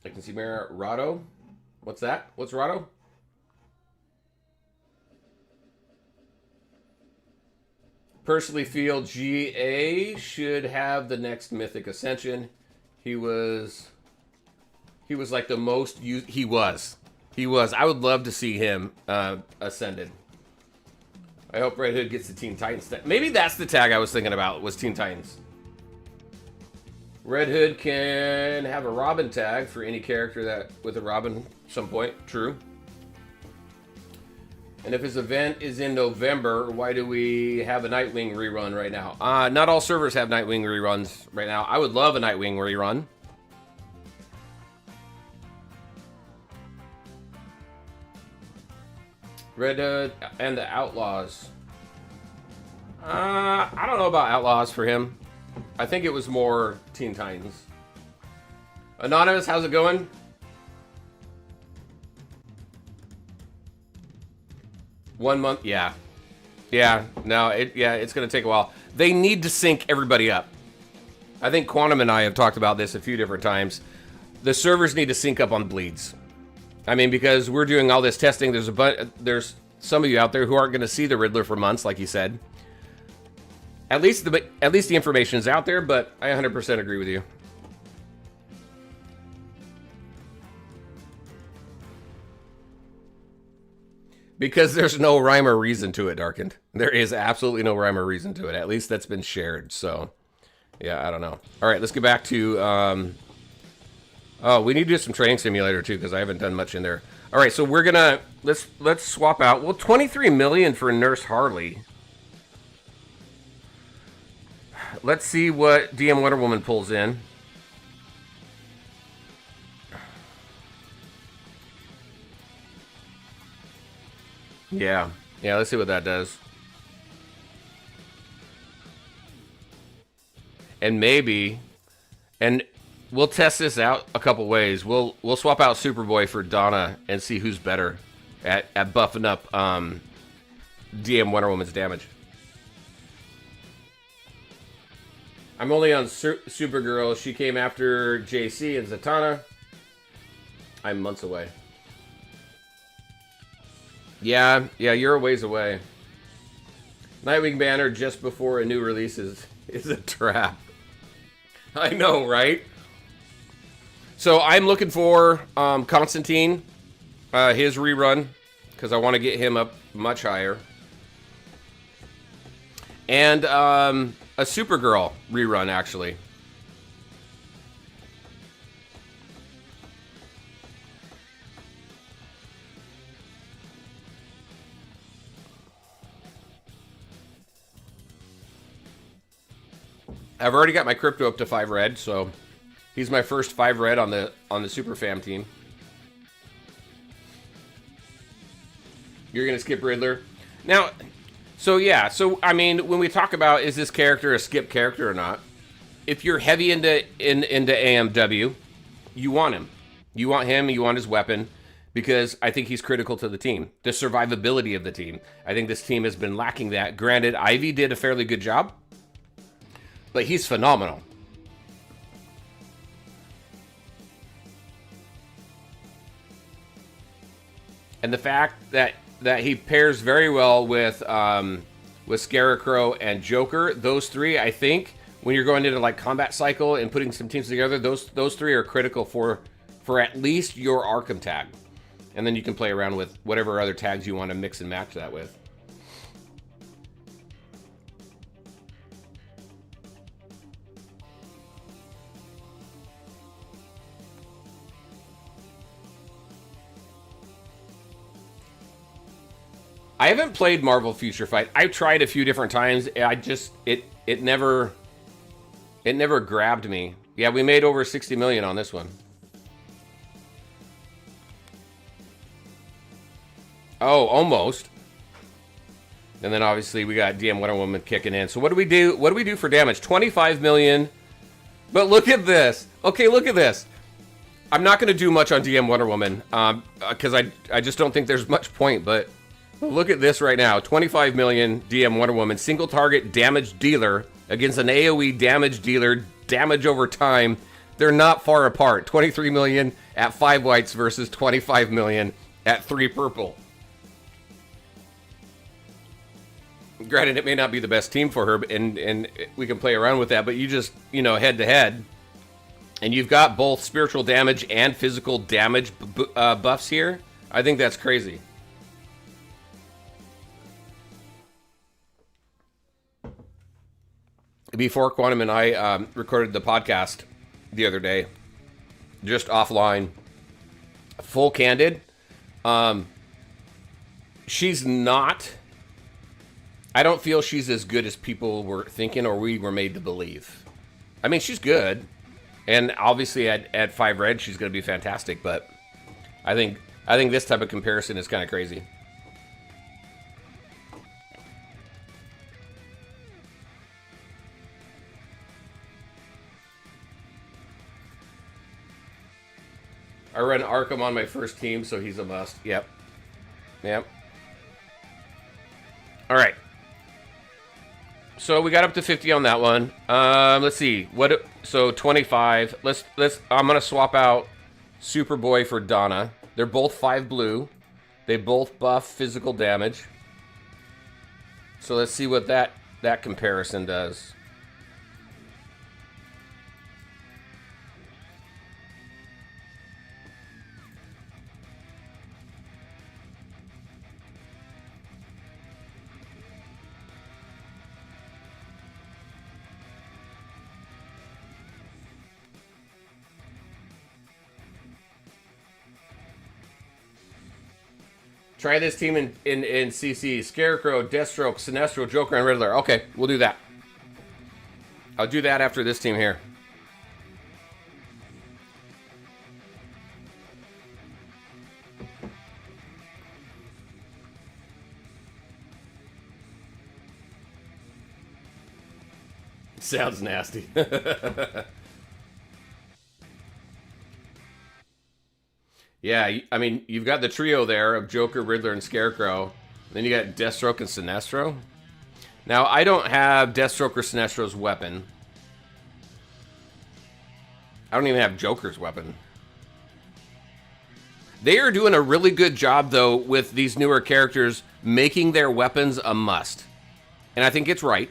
I can see Mara Rado. What's that? What's Rado? Personally feel GA should have the next Mythic Ascension. He was like the most used. He was. I would love to see him ascended. I hope Red Hood gets the Teen Titans. Maybe that's the tag I was thinking about, was Teen Titans. Red Hood can have a Robin tag for any character that with a Robin at some point. True. And if his event is in November, why do we have a Nightwing rerun right now? Not all servers have Nightwing reruns right now. I would love a Nightwing rerun. Red Hood and the Outlaws. I don't know about Outlaws for him. I think it was more Teen Titans. Anonymous, how's it going? One month, yeah. No, it's going to take a while. They need to sync everybody up. I think Quantum and I have talked about this a few different times. The servers need to sync up on bleeds. I mean, because we're doing all this testing, there's some of you out there who aren't going to see the Riddler for months, like you said. At least the information is out there, but I 100% agree with you. Because there's no rhyme or reason to it, Darkened. There is absolutely no rhyme or reason to it. At least that's been shared. So, yeah, I don't know. All right, let's get back to... oh, we need to do some Training Simulator, too, because I haven't done much in there. All right, so we're going to... Let's swap out. Well, $23 million for Nurse Harley. Let's see what DM Wonder Woman pulls in. Yeah, let's see what that does. And maybe, and we'll test this out a couple ways. We'll swap out Superboy for Donna and see who's better at buffing up DM Wonder Woman's damage. I'm only on Supergirl. She came after JC and Zatanna. I'm months away. Yeah, you're a ways away. Nightwing banner just before a new release is a trap. I know, right? So I'm looking for Constantine, his rerun, because I want to get him up much higher. And a Supergirl rerun, actually. I've already got my Crypto up to 5 red, so he's my first 5 red on the Super Fam team. You're gonna skip Riddler. Now, so I mean, when we talk about is this character a skip character or not, if you're heavy into AMW, you want him. You want him, you want his weapon, because I think he's critical to the team. The survivability of the team. I think this team has been lacking that. Granted, Ivy did a fairly good job, but he's phenomenal. And the fact that he pairs very well with Scarecrow and Joker, those three, I think, when you're going into like combat cycle and putting some teams together, those three are critical for at least your Arkham tag. And then you can play around with whatever other tags you want to mix and match that with. I haven't played Marvel Future Fight. I've tried a few different times. It never grabbed me. Yeah, we made over 60 million on this one. Oh, almost. And then obviously we got DM Wonder Woman kicking in. So what do we do? What do we do for damage? 25 million. But look at this. Okay, look at this. I'm not going to do much on DM Wonder Woman because I just don't think there's much point, but look at this right now. 25 million DM Wonder Woman, single target damage dealer against an AoE damage dealer, damage over time. They're not far apart. 23 million at 5 whites versus 25 million at 3 purple. Granted, it may not be the best team for her, and we can play around with that, but you just, head to head. And you've got both spiritual damage and physical damage buffs here. I think that's crazy. Before Quantum and I recorded the podcast the other day, just offline, full candid, she's not... I don't feel she's as good as people were thinking or we were made to believe. I mean, she's good. And obviously at 5 red, she's going to be fantastic. But I think this type of comparison is kind of crazy. I run Arkham on my first team, so he's a must. Yep. All right. So we got up to 50 on that one. Let's see. So 25. I'm gonna swap out Superboy for Donna. They're both 5 blue. They both buff physical damage. So let's see what that comparison does. Try this team in CC. Scarecrow, Deathstroke, Sinestro, Joker, and Riddler. Okay, we'll do that. I'll do that after this team here. Sounds nasty. Yeah, I mean, you've got the trio there of Joker, Riddler, and Scarecrow. Then you got Deathstroke and Sinestro. Now, I don't have Deathstroke or Sinestro's weapon. I don't even have Joker's weapon. They are doing a really good job, though, with these newer characters making their weapons a must. And I think it's right.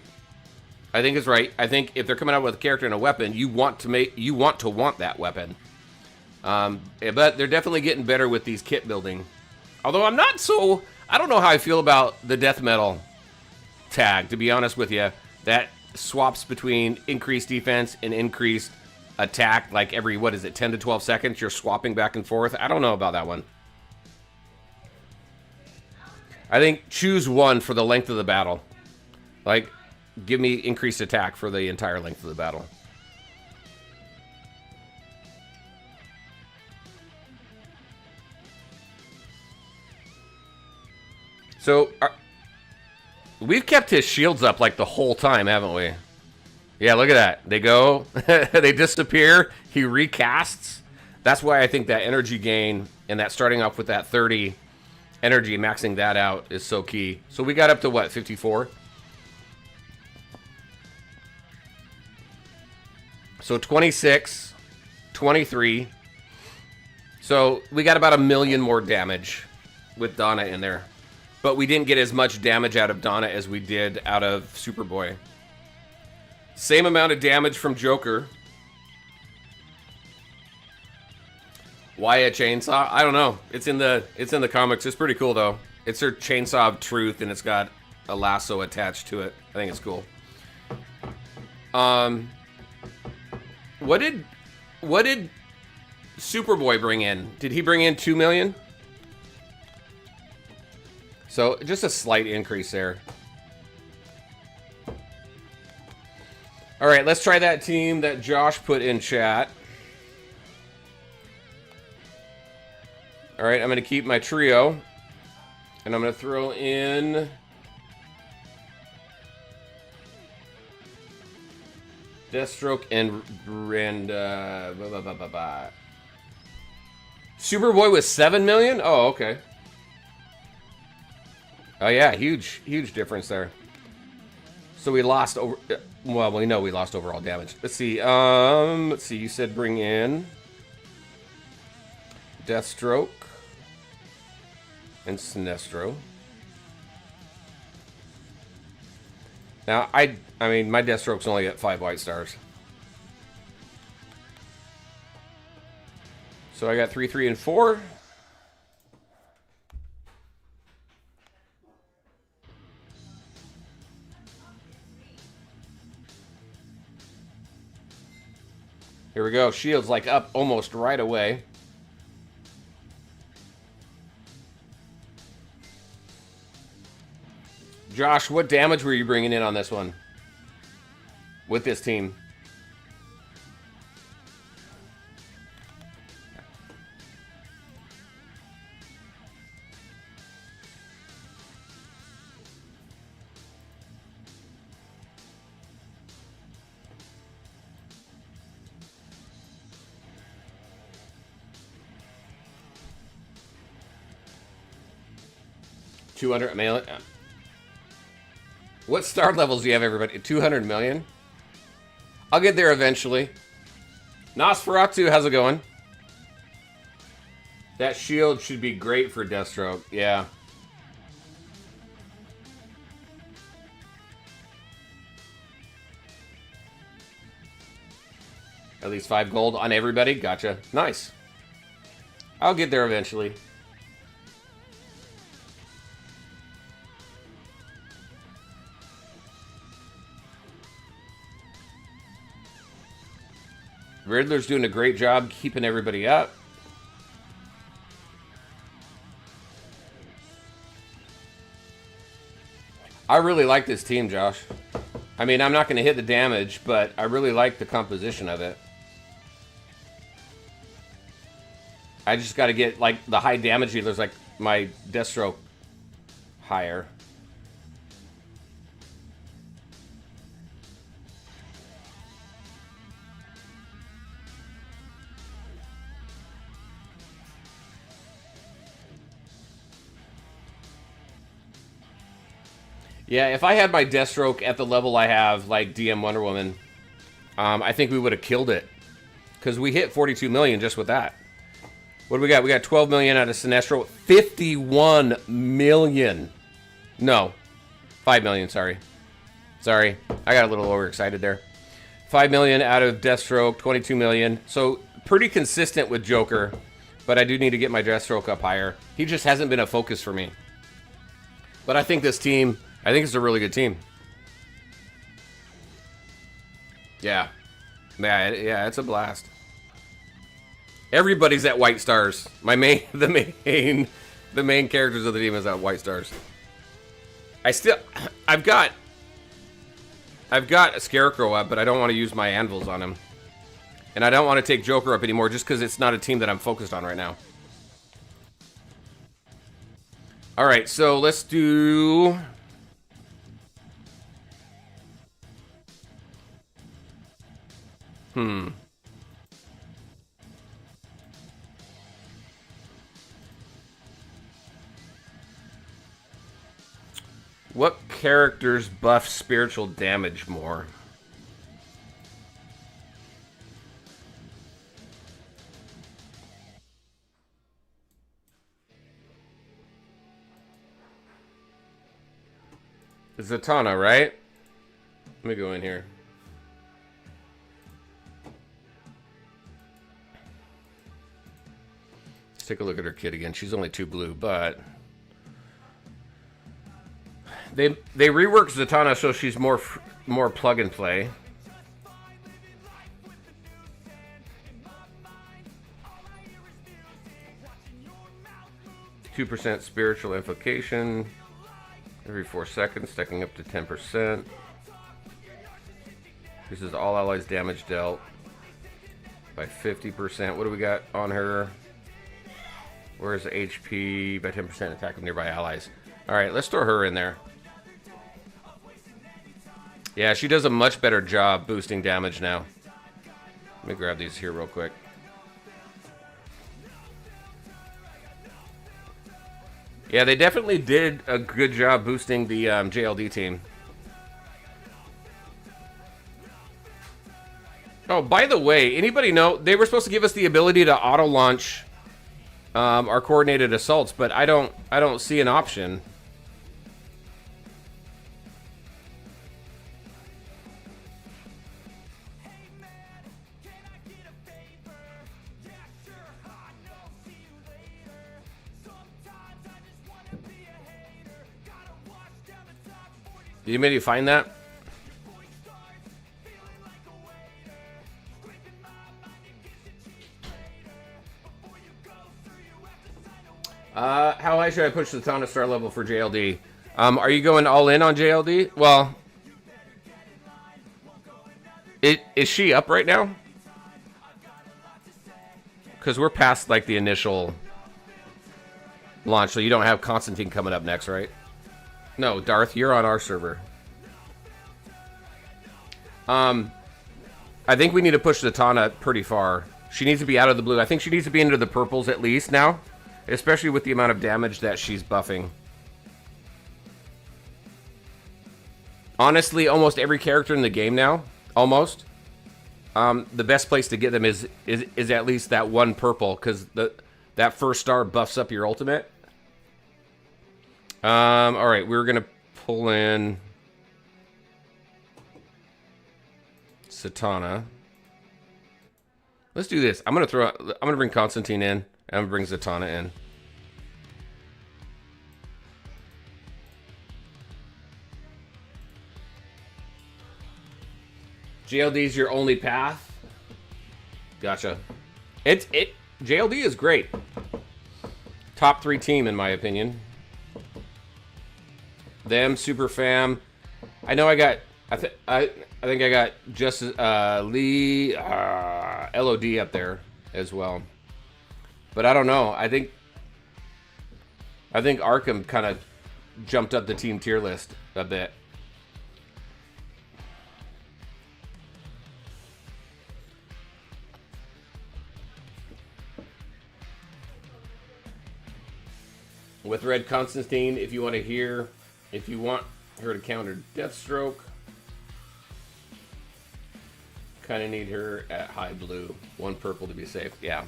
I think it's right. I think if they're coming out with a character and a weapon, you want to want that weapon. But they're definitely getting better with these kit building. Although I don't know how I feel about the death metal tag, to be honest with you. That swaps between increased defense and increased attack, like every, 10 to 12 seconds, you're swapping back and forth. I don't know about that one. I think choose one for the length of the battle. Like, give me increased attack for the entire length of the battle. So, we've kept his shields up like the whole time, haven't we? Yeah, look at that. They go, they disappear, he recasts. That's why I think that energy gain and that starting off with that 30 energy, maxing that out is so key. So we got up to what, 54? So 26, 23. So we got about 1 million more damage with Donna in there. But we didn't get as much damage out of Donna as we did out of Superboy. Same amount of damage from Joker. Why a chainsaw? I don't know. It's in the comics. It's pretty cool though. It's her chainsaw of truth, and it's got a lasso attached to it. I think it's cool. What did Superboy bring in? Did he bring in 2 million? So just a slight increase there. All right, let's try that team that Josh put in chat. All right, I'm going to keep my trio. And I'm going to throw in Deathstroke and Superboy was 7 million? Oh, okay. Oh yeah, huge difference there. So we lost over. Well, we know we lost overall damage. Let's see. You said bring in Deathstroke and Sinestro. Now I mean my Deathstroke's only at 5 white stars. So I got 3, 3, and 4. Here we go. Shield's like up almost right away. Josh, what damage were you bringing in on this one? With this team? $200 million. What star levels do you have, everybody? 200 million? I'll get there eventually. Nosferatu, how's it going? That shield should be great for Deathstroke. Yeah. At least 5 gold on everybody. Gotcha. Nice. I'll get there eventually. Riddler's doing a great job keeping everybody up. I really like this team, Josh. I mean, I'm not going to hit the damage, but I really like the composition of it. I just got to get, like, the high damage dealers, like my Deathstroke, higher. Yeah, if I had my Deathstroke at the level I have, like DM Wonder Woman, I think we would have killed it. Because we hit 42 million just with that. What do we got? We got 12 million out of Sinestro. 51 million. No. 5 million, sorry. Sorry. I got a little overexcited there. 5 million out of Deathstroke. 22 million. So, pretty consistent with Joker. But I do need to get my Deathstroke up higher. He just hasn't been a focus for me. But I think this team... I think it's a really good team. Yeah. Yeah, it's a blast. Everybody's at White Stars. The main characters of the team is at White Stars. I've got a Scarecrow up, but I don't want to use my anvils on him. And I don't want to take Joker up anymore just because it's not a team that I'm focused on right now. Alright, so let's do... What characters buff spiritual damage more? Zatanna, right? Let me go in here. Let's take a look at her kit again. She's only 2 blue, but... They reworked Zatanna so she's more plug and play. %2 spiritual invocation every 4 seconds, stacking up to 10%. This is all allies damage dealt by 50%. What do we got on her? Where's the HP by 10% attack of nearby allies? All right, let's throw her in there. Yeah, she does a much better job boosting damage now. Let me grab these here real quick. Yeah, they definitely did a good job boosting the JLD team. Oh, by the way, anybody know they were supposed to give us the ability to auto launch our coordinated assaults, but I don't see an option. Did anybody find that? How high should I push the Donna star level for JLD? Are you going all in on JLD? Well, is she up right now? Because we're past like the initial launch, so you don't have Constantine coming up next, right? No, Darth, you're on our server. I think we need to push Zatanna pretty far. She needs to be out of the blue. I think she needs to be into the purples at least now. Especially with the amount of damage that she's buffing. Honestly, almost every character in the game now, almost, the best place to get them is at least that one purple, because that first star buffs up your ultimate. All right, we're gonna pull in Zatanna. Let's do this. I'm gonna bring Constantine in. And I'm gonna bring Zatanna in. JLD's your only path. Gotcha. JLD is great. Top 3 team in my opinion. Them, Super Fam. I know I got. I think I got just Lee LOD up there as well. But I don't know. I think Arkham kind of jumped up the team tier list a bit. With Red Constantine, if you want her to counter Deathstroke, kind of need her at high blue. 1 purple to be safe. Yeah.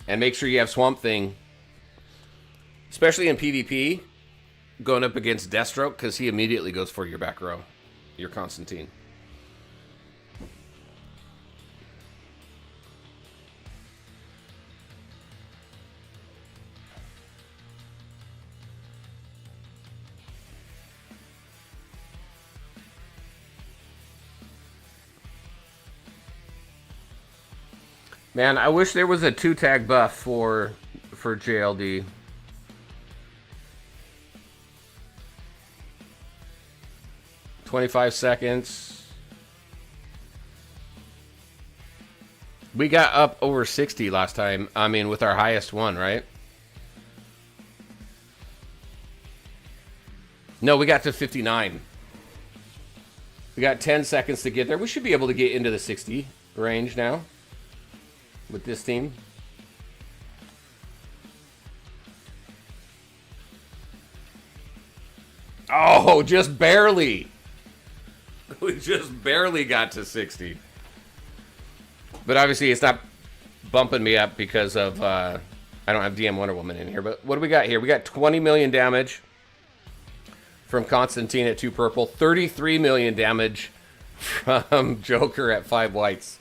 And make sure you have Swamp Thing, especially in PvP, going up against Deathstroke, because he immediately goes for your back row, your Constantine. Man, I wish there was a 2-tag buff for JLD. "25 seconds. We got up over 60 last time. I mean, with our highest one, right? No, we got to 59. We got 10 seconds to get there. We should be able to get into the 60 range now with this team. Oh, just barely. We just barely got to 60. But obviously it's not bumping me up because of I don't have DM Wonder Woman in here. But what do we got here? We got 20 million damage from Constantine at 2 purple, 33 million damage from Joker at 5 whites.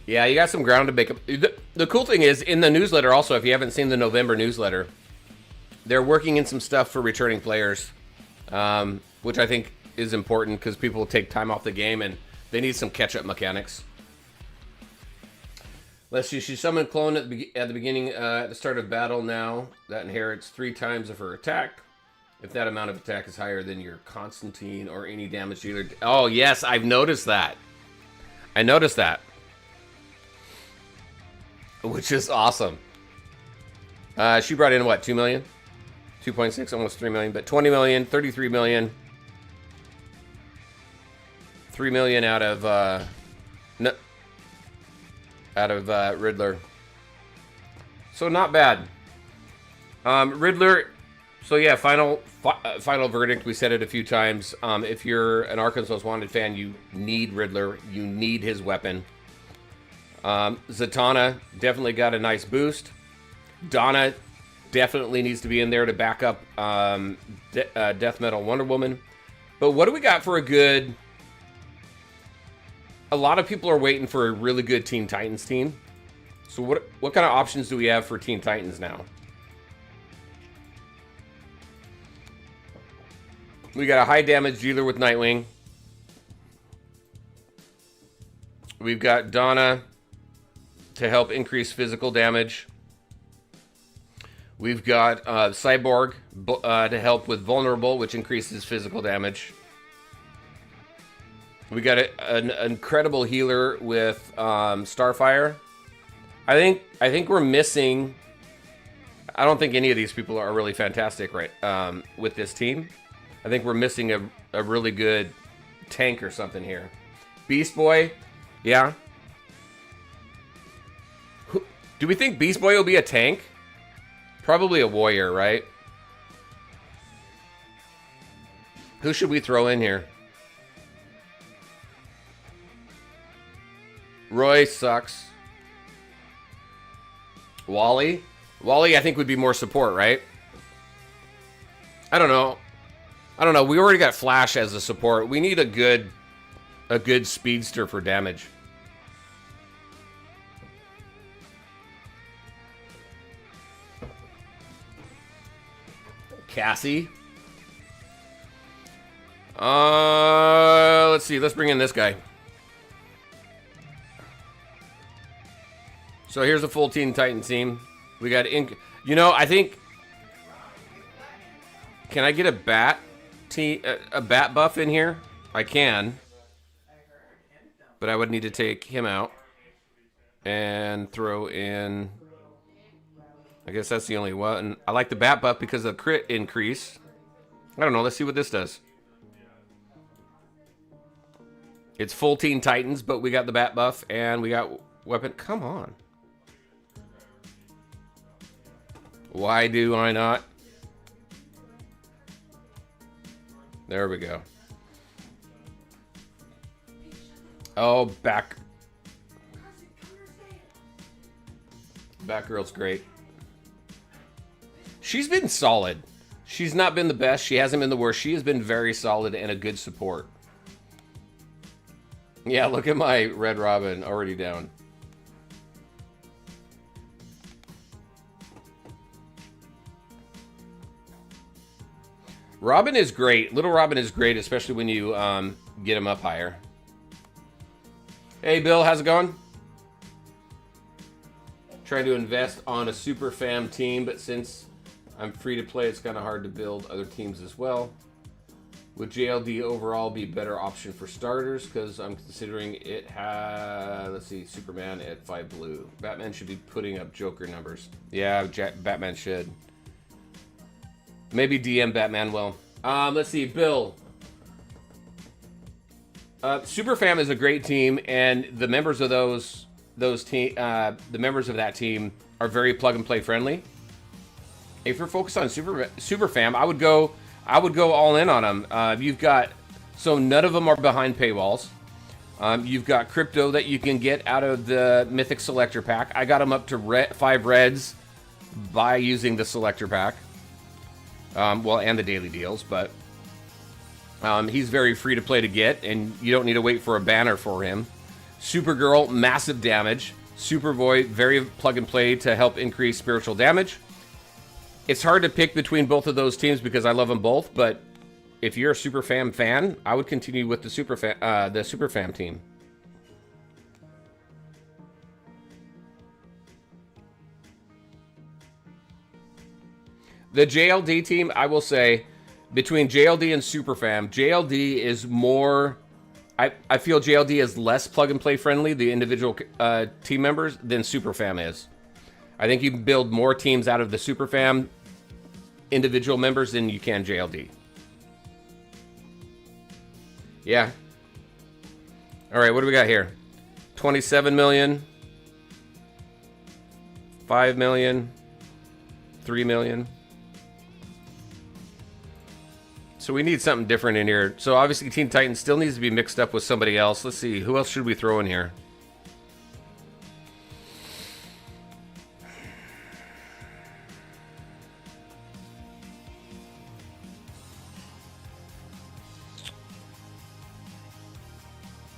Yeah, you got some ground to make up. The cool thing is, in the newsletter also, if you haven't seen the November newsletter, they're working in some stuff for returning players, which I think is important because people take time off the game and they need some catch-up mechanics. Let's see, she summoned Clone at the beginning, at the start of battle now. That inherits 3 times of her attack. If that amount of attack is higher than your Constantine or any damage dealer. Oh, yes, I've noticed that. I noticed that. Which is awesome. She brought in, what, 2 million? 2.6, almost 3 million. But 20 million, 33 million. 3 million out of... Riddler. So not bad. Riddler, so yeah, final verdict. We said it a few times. If you're an Arkham Most Wanted fan, you need Riddler. You need his weapon. Zatanna definitely got a nice boost. Donna definitely needs to be in there to back up Death Metal Wonder Woman. But what do we got for a good... A lot of people are waiting for a really good Teen Titans team. So what kind of options do we have for Teen Titans now? We got a high damage dealer with Nightwing. We've got Donna to help increase physical damage. We've got Cyborg to help with Vulnerable, which increases physical damage. We got an incredible healer with Starfire. I think we're missing... I don't think any of these people are really fantastic right with this team. I think we're missing a really good tank or something here. Beast Boy, yeah. Do we think Beast Boy will be a tank? Probably a warrior, right? Who should we throw in here? Roy sucks. Wally? Wally, I think, would be more support, right? I don't know. We already got Flash as a support. We need a good speedster for damage. Cassie. Let's see. Let's bring in this guy. So here's a full Teen Titan team. We got you know, I think. Can I get a bat buff in here? I can. But I would need to take him out and throw in. I guess that's the only one. I like the bat buff because of the crit increase. I don't know. Let's see what this does. It's full Teen Titans, but we got the bat buff and we got weapon. Come on. Why do I not? There we go. Oh, Batgirl's great. She's been solid. She's not been the best. She hasn't been the worst. She has been very solid and a good support. Yeah, look at my Red Robin already down. Robin is great. Little Robin is great, especially when you get him up higher. Hey, Bill, how's it going? Trying to invest on a super fam team, but since I'm free to play, it's kind of hard to build other teams as well. Would JLD overall be a better option for starters? Because I'm considering it has, let's see, Superman at 5 blue. Batman should be putting up Joker numbers. Yeah, Batman should. Maybe DM Batman will. Let's see, Bill. Super Fam is a great team, and the members of the members of that team are very plug and play friendly. If you're focused on Super Fam, I would go all in on them. You've got, so none of them are behind paywalls. You've got crypto that you can get out of the Mythic Selector Pack. I got them up to 5 reds by using the Selector Pack. Well, and the daily deals, but he's very free to play to get, and you don't need to wait for a banner for him. Supergirl, massive damage. Superboy, very plug and play to help increase spiritual damage. It's hard to pick between both of those teams because I love them both, but if you're a Super Fam fan, I would continue with the Super Fam team. The JLD team, I will say, between JLD and Super Fam, JLD is more. I feel JLD is less plug and play friendly, the individual team members, than Super Fam is. I think you can build more teams out of the Super Fam individual members than you can JLD. Yeah. All right, what do we got here? 27 million, 5 million, 3 million. So we need something different in here. So obviously Teen Titans still needs to be mixed up with somebody else. Let's see, who else should we throw in here?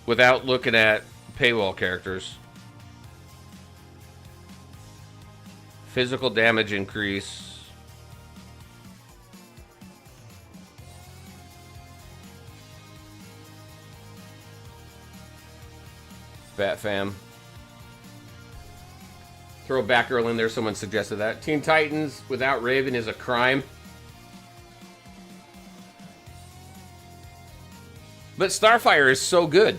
Without looking at paywall characters. Physical damage increase. Bat Fam. Throw Batgirl in there. Someone suggested that. Teen Titans without Raven is a crime. But Starfire is so good.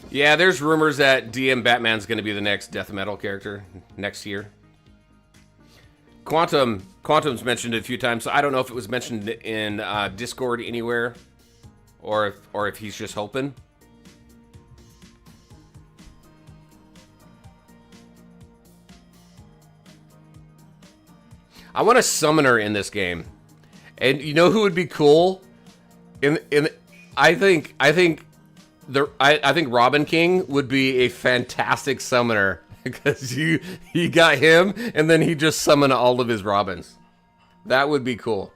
Yeah, there's rumors that DM Batman's going to be the next death metal character next year. Quantum's mentioned it a few times, so I don't know if it was mentioned in Discord anywhere, or if he's just hoping. I want a summoner in this game, and you know who would be cool? I think Robin King would be a fantastic summoner. Because you got him, and then he just summoned all of his Robins. That would be cool.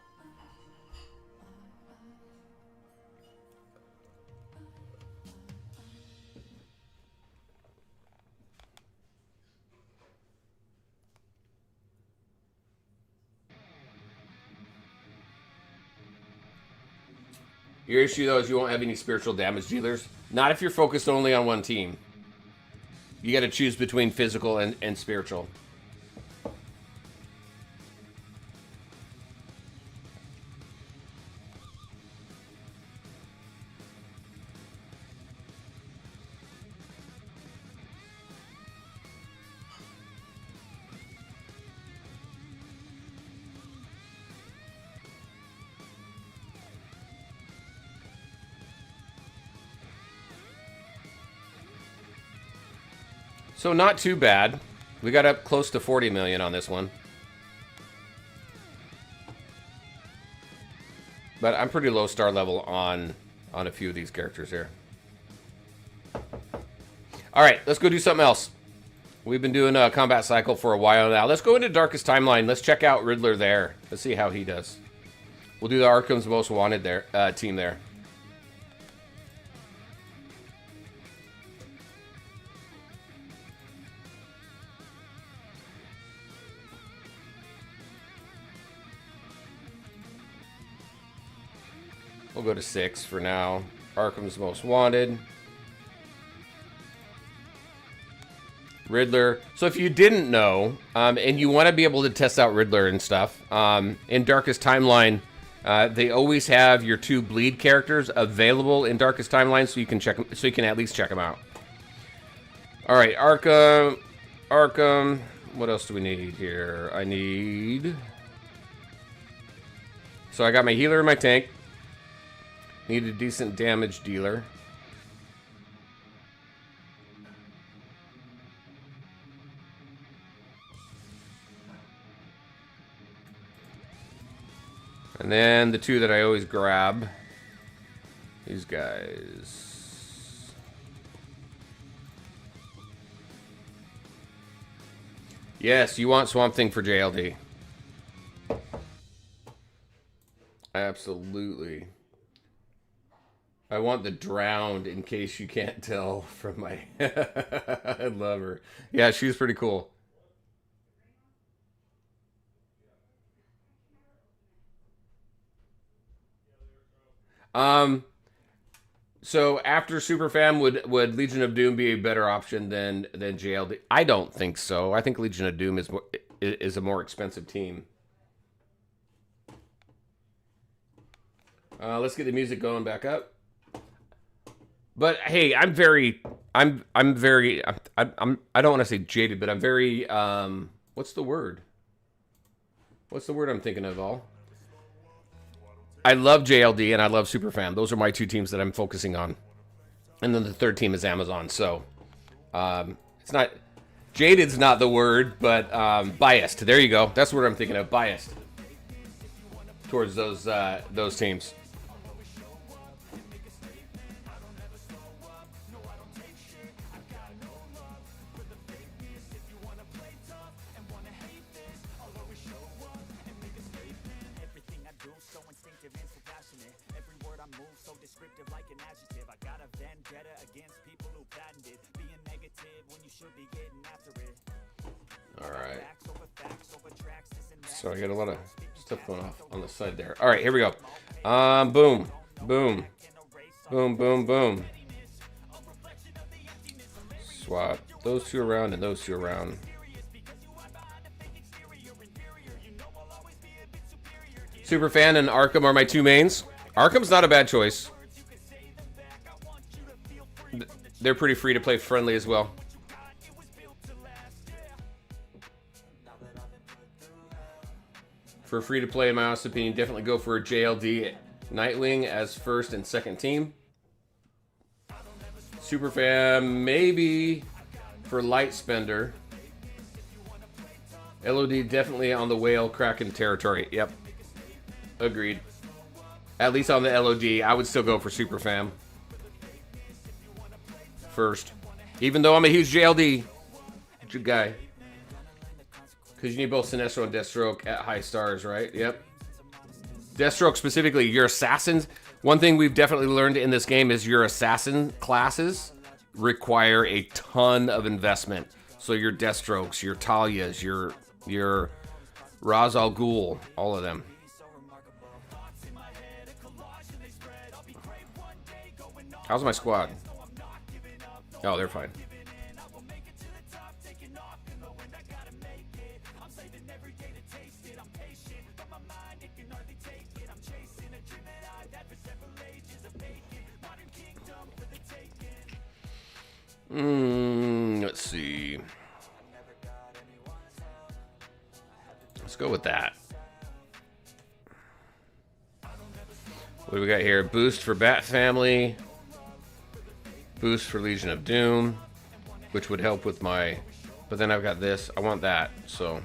Your issue, though, is you won't have any spiritual damage dealers. Not if you're focused only on one team. You got to choose between physical and spiritual. So not too bad. We got up close to 40 million on this one. But I'm pretty low star level on a few of these characters here. All right, let's go do something else. We've been doing a combat cycle for a while now. Let's go into Darkest Timeline. Let's check out Riddler there. Let's see how he does. We'll do the Arkham's Most Wanted there team there. We'll go to 6 for now. Arkham's Most Wanted. Riddler. So if you didn't know, and you want to be able to test out Riddler and stuff, in Darkest Timeline, they always have your 2 bleed characters available in Darkest Timeline, so you can check them, so you can at least check them out. All right, Arkham. What else do we need here? I need. So I got my healer and my tank. Need a decent damage dealer. And then the 2 that I always grab. These guys. Yes, you want Swamp Thing for JLD. Absolutely. I want the drowned in case you can't tell from my... I love her. Yeah, she's pretty cool. So after Superfam, would Legion of Doom be a better option than JLD? I don't think so. I think Legion of Doom is a more expensive team. Let's get the music going back up. But hey, I don't want to say jaded, but I'm very what's the word? What's the word I'm thinking of all? I love JLD and I love Superfam. Those are my 2 teams that I'm focusing on. And then the 3rd team is Amazon. So it's not jaded's not the word, but biased. There you go. That's what I'm thinking of. Biased towards those teams. Alright. So I got a lot of stuff going off on the side there. Alright, here we go. Boom. Boom. Boom, boom, boom. Swap those 2 around and those 2 around. Superfan and Arkham are my 2 mains. Arkham's not a bad choice. They're pretty free to play friendly as well. For free to play, in my honest opinion, definitely go for a JLD Nightwing as 1st and 2nd team. Superfam, maybe for Light Spender. LOD definitely on the Whale Kraken territory. Yep. Agreed. At least on the LOD, I would still go for Superfam first. Even though I'm a huge JLD guy. Because you need both Sinestro and Deathstroke at high stars, right? Yep. Deathstroke specifically, your assassins. One thing we've definitely learned in this game is your assassin classes require a ton of investment. So your Deathstrokes, your Talias, your Ra's al Ghul, all of them. How's my squad? Oh, they're fine. Let's see. Let's go with that. What do we got here? Boost for Bat Family. Boost for Legion of Doom, which would help with my... But then I've got this. I want that, so...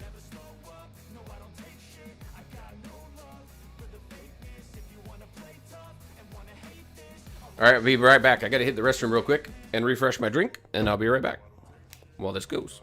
Alright, I'll be right back. I gotta hit the restroom real quick and refresh my drink, and I'll be right back while this goes.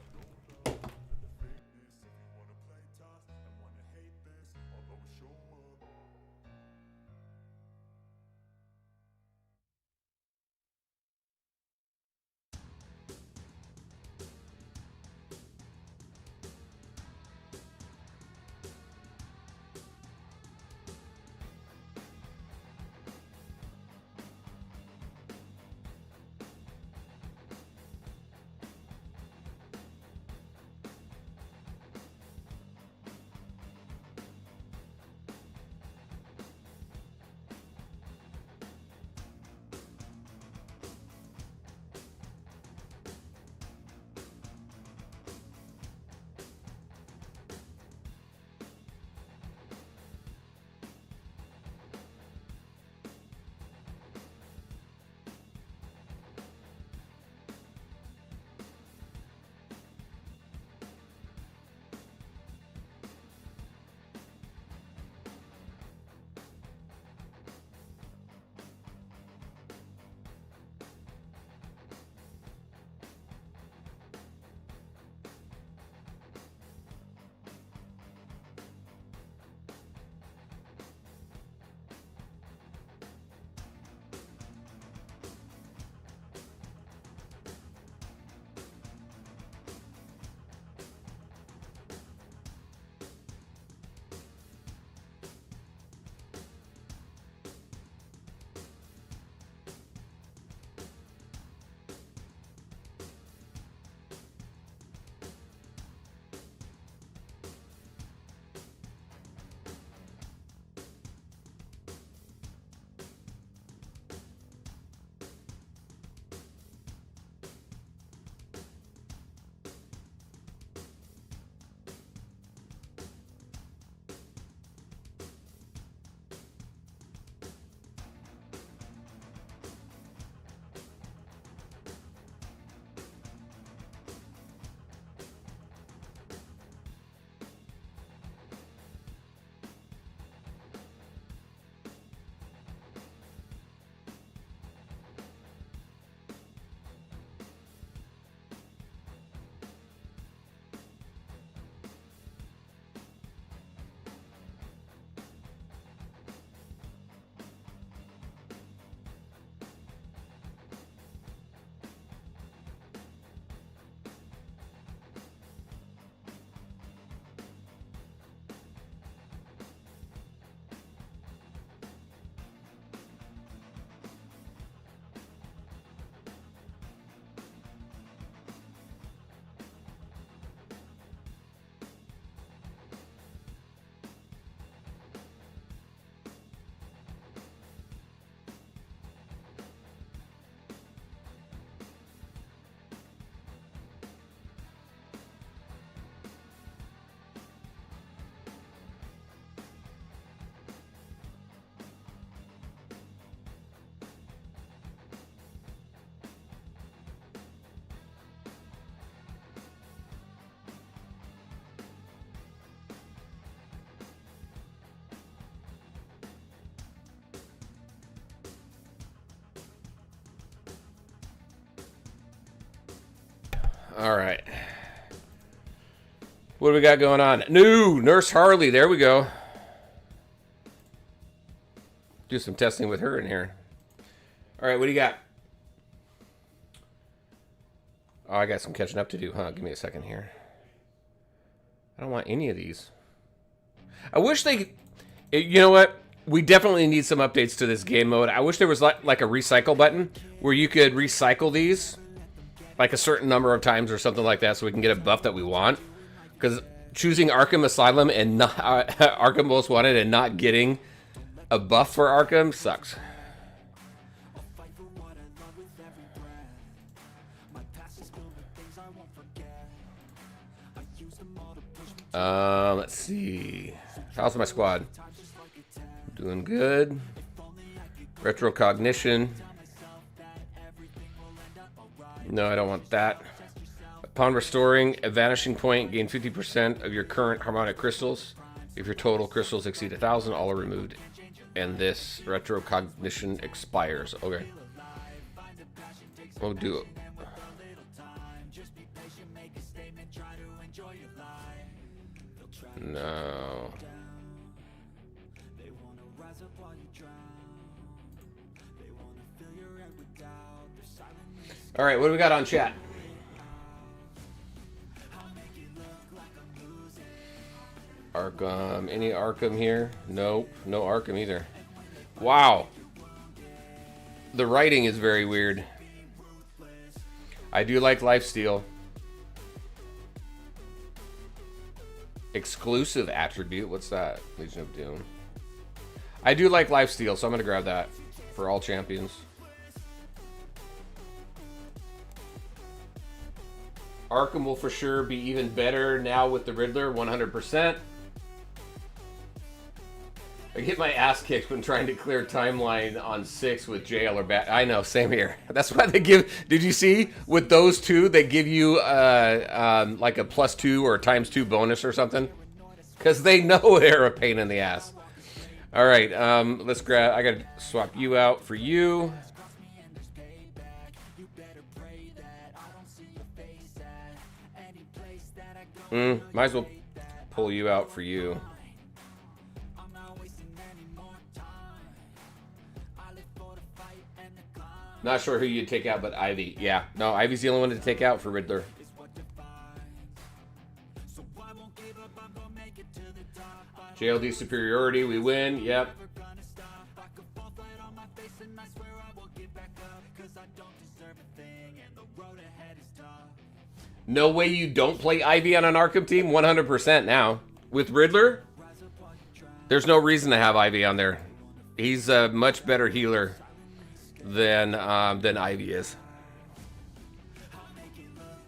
All right. What do we got going on? New Nurse Harley. There we go. Do some testing with her in here. All right, what do you got? Oh, I got some catching up to do, huh? Give me a second here. I don't want any of these. I wish they... You know what? we definitely need some updates to this game mode. I wish there was like a recycle button where you could recycle these like a certain number of times or something like that so we can get a buff that we want. Because choosing Arkham Asylum and not Arkham Most Wanted and not getting a buff for Arkham sucks. Let's see. How's my squad? Doing good. Retrocognition. No, I don't want that. Upon restoring a vanishing point, gain 50% of your current harmonic crystals. If your total crystals exceed 1,000, all are removed. And this retrocognition expires. Okay. We'll do it. No. All right, what do we got on chat? Arkham. Any Arkham here? Nope. No Arkham either. Wow. The writing is very weird. I do like Lifesteal. Exclusive attribute. What's that? Legion of Doom. I do like Lifesteal, so I'm going to grab that for all champions. Arkham will for sure be even better now with the Riddler, 100%. I get my ass kicked when trying to clear timeline on 6 with jail or bat. I know, same here. That's why they give. Did you see with those two? They give you like a +2 or ×2 bonus or something, because they know they're a pain in the ass. All right, let's grab. I gotta swap you out for you. Might as well pull you out for you. Not sure who you'd take out, but Ivy. Yeah, no, Ivy's the only one to take out for Riddler. JLD superiority, we win. Yep. No way you don't play Ivy on an Arkham team. 100% now. With Riddler, there's no reason to have Ivy on there. He's a much better healer than Ivy is.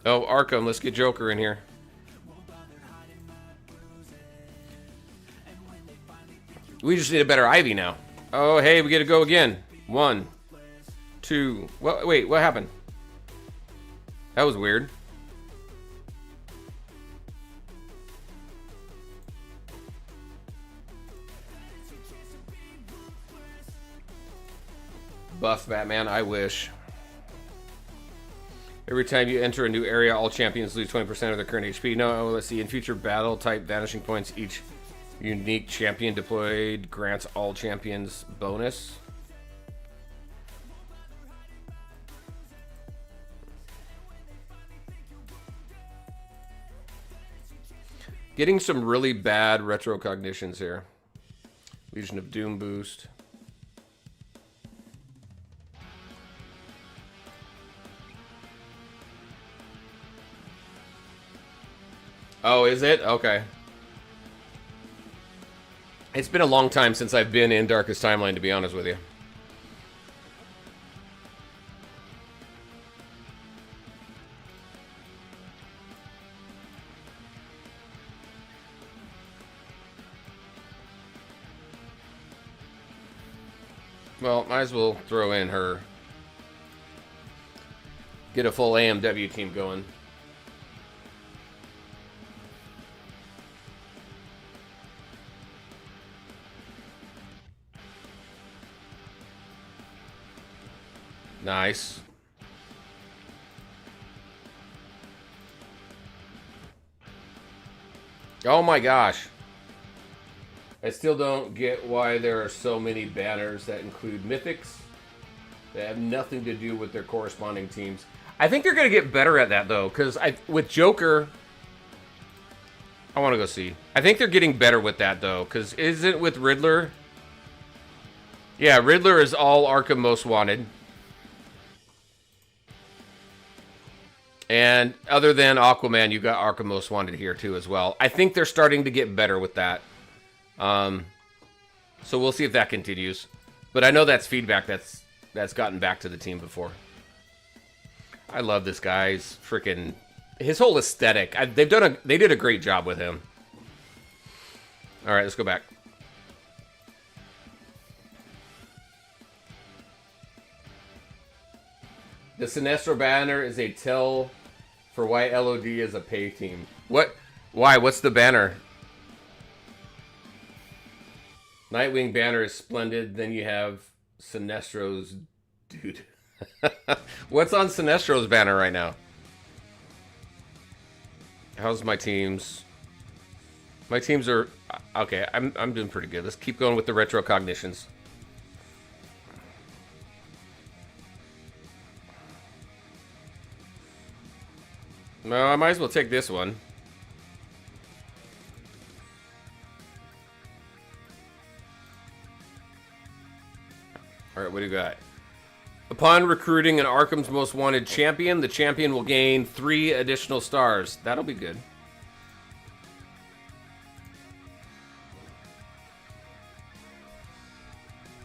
Oh, Arkham, let's get Joker in here. We just need a better Ivy now. Oh, hey, we get to go again. 1, 2. Well, wait, what happened? That was weird. Buff Batman, I wish. Every time you enter a new area, all champions lose 20% of their current HP. No, let's see. In future battle type vanishing points, each unique champion deployed grants all champions bonus. Getting some really bad retrocognitions here. Legion of Doom boost. Oh, is it? Okay. It's been a long time since I've been in Darkest Timeline, to be honest with you. Well, might as well throw in her. Get a full AMW team going. Nice. Oh my gosh. I still don't get why there are so many banners that include mythics that have nothing to do with their corresponding teams. I think they're going to get better at that, though, because with Joker, I want to go see. I think they're getting better with that, though, because isn't with Riddler, Yeah, Riddler is all Arkham Most Wanted. And other than Aquaman, you got Arkham Most Wanted here too as well. I think they're starting to get better with that. So we'll see if that continues. But I know that's feedback that's gotten back to the team before. I love this guy's freaking his whole aesthetic. They did a great job with him. All right, let's go back. The Sinestro banner is a tell for why LOD is a pay team. What? Why? What's the banner? Nightwing banner is splendid. Then you have Sinestro's... Dude. What's on Sinestro's banner right now? How's my teams? My teams are... Okay, I'm doing pretty good. Let's keep going with the retro cognitions. No, I might as well take this one. Alright, what do you got? Upon recruiting an Arkham's Most Wanted champion, the champion will gain 3 additional stars. That'll be good.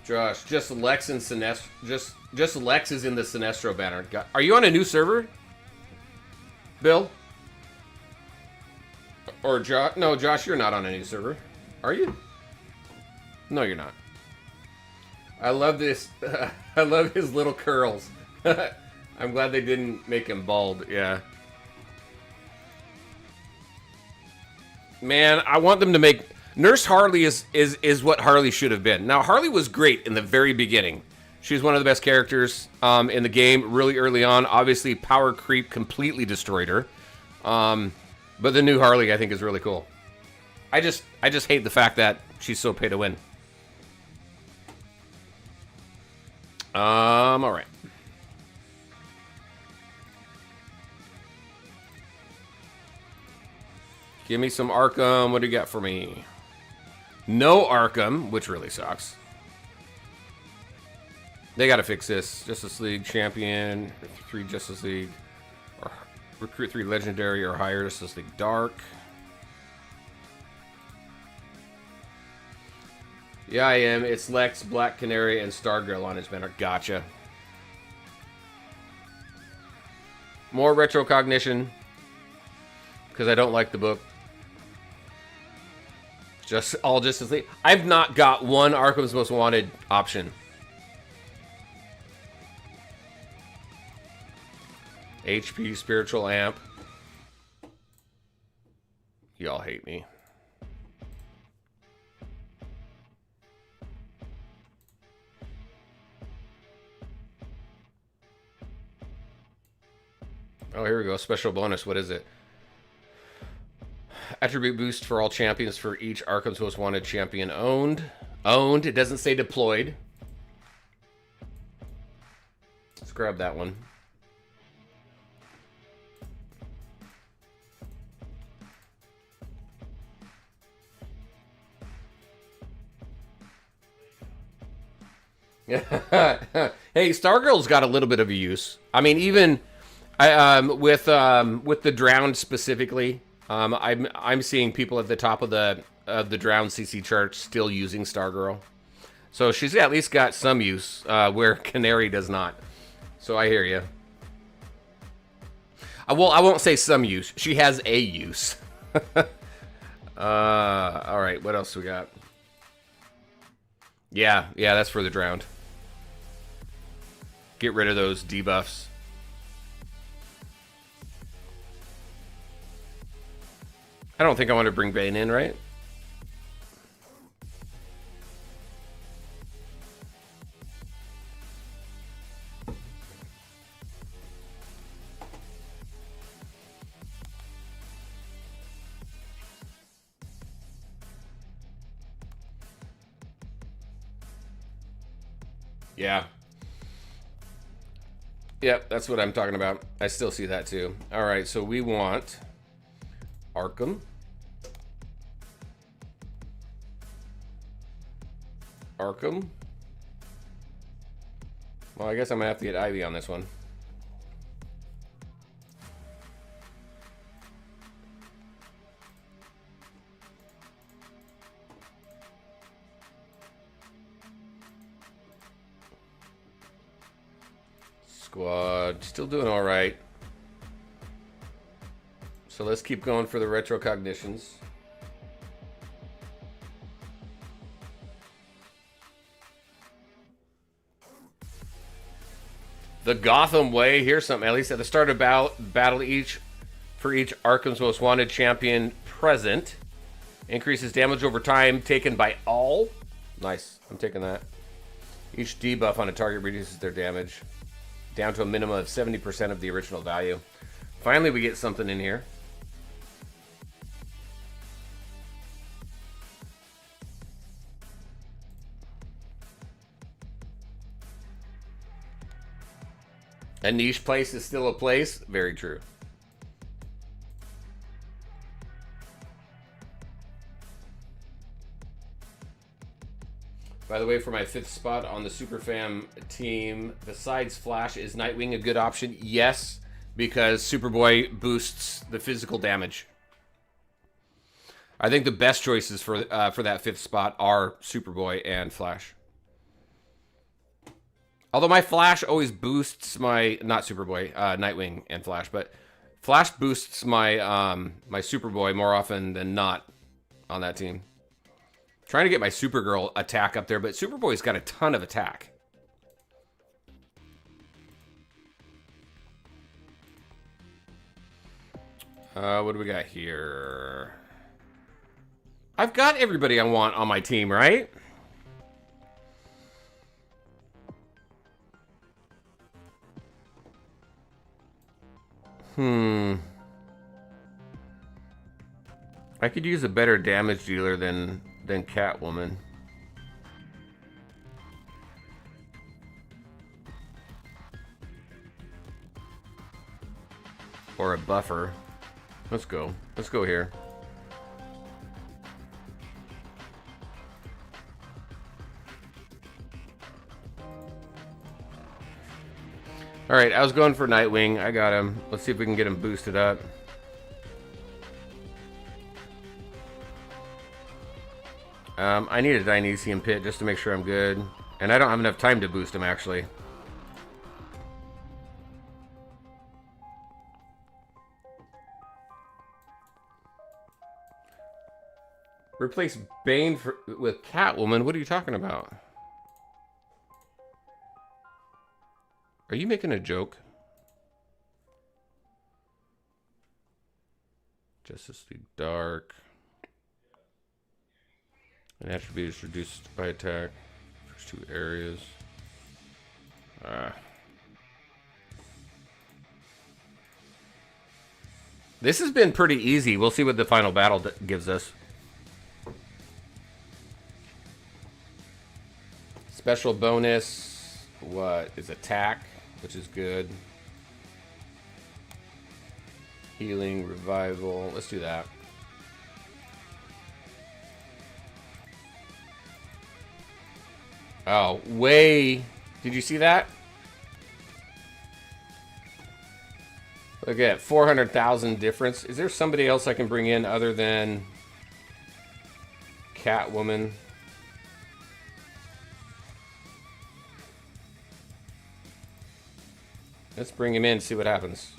Josh, just Lex and Sinestro. Just Lex is in the Sinestro banner. Are you on a new server? Bill? Or Josh? No, Josh, you're not on any server. Are you? No, you're not. I love this. I love his little curls. I'm glad they didn't make him bald. Yeah. Man, I want them to make... Nurse Harley is what Harley should have been. Now, Harley was great in the very beginning. She was one of the best characters in the game really early on. Obviously, power creep completely destroyed her. But the new Harley, I think, is really cool. I just hate the fact that she's so pay to win. All right. Give me some Arkham. What do you got for me? No Arkham, which really sucks. They got to fix this. Justice League champion, 3 Justice League, or recruit 3 legendary or higher Justice League Dark. Yeah, I am. It's Lex, Black Canary, and Stargirl on his banner. Gotcha. More retrocognition, because I don't like the book. Just all Justice League. I've not got one Arkham's Most Wanted option. HP Spiritual Amp. Y'all hate me. Oh, here we go. Special bonus. What is it? Attribute boost for all champions for each Arkham's Most Wanted champion owned. Owned. It doesn't say deployed. Let's grab that one. Hey, Stargirl's got a little bit of a use. I mean, even with the Drowned specifically, I'm seeing people at the top of the Drowned CC chart still using Stargirl. So she's at least got some use where Canary does not. So I hear you. Well, I won't say some use. She has a use. All right, what else we got? Yeah, that's for the Drowned. Get rid of those debuffs. I don't think I want to bring Bane in, right? Yeah. Yep, that's what I'm talking about. I still see that too. All right, so we want Arkham. Arkham. Well, I guess I'm gonna have to get Ivy on this one. Squad still doing all right. So let's keep going for the retrocognitions. The Gotham Way. Here's something. At least at the start of battle for each Arkham's Most Wanted champion present. Increases damage over time taken by all. Nice. I'm taking that. Each debuff on a target reduces their damage down to a minimum of 70% of the original value. Finally, we get something in here. A niche place is still a place. Very true. By the way, for my 5th spot on the Superfam team, besides Flash, is Nightwing a good option? Yes, because Superboy boosts the physical damage. I think the best choices for that 5th spot are Superboy and Flash. Although my Flash always boosts my, not Superboy, Nightwing and Flash, but Flash boosts my my Superboy more often than not on that team. Trying to get my Supergirl attack up there, but Superboy's got a ton of attack. What do we got here? I've got everybody I want on my team, right? I could use a better damage dealer than Catwoman. Or a buffer. Let's go. Let's go here. Alright, I was going for Nightwing. I got him. Let's see if we can get him boosted up. I need a Dionysian Pit just to make sure I'm good. And I don't have enough time to boost him, actually. Replace Bane with Catwoman? What are you talking about? Are you making a joke? Justice League Dark. An attribute is reduced by attack. First 2 areas. This has been pretty easy. We'll see what the final battle gives us. Special bonus. What is attack? Which is good. Healing, revival. Let's do that. Oh, way. Did you see that? Look at 400,000 difference. Is there somebody else I can bring in other than Catwoman? Let's bring him in, see what happens.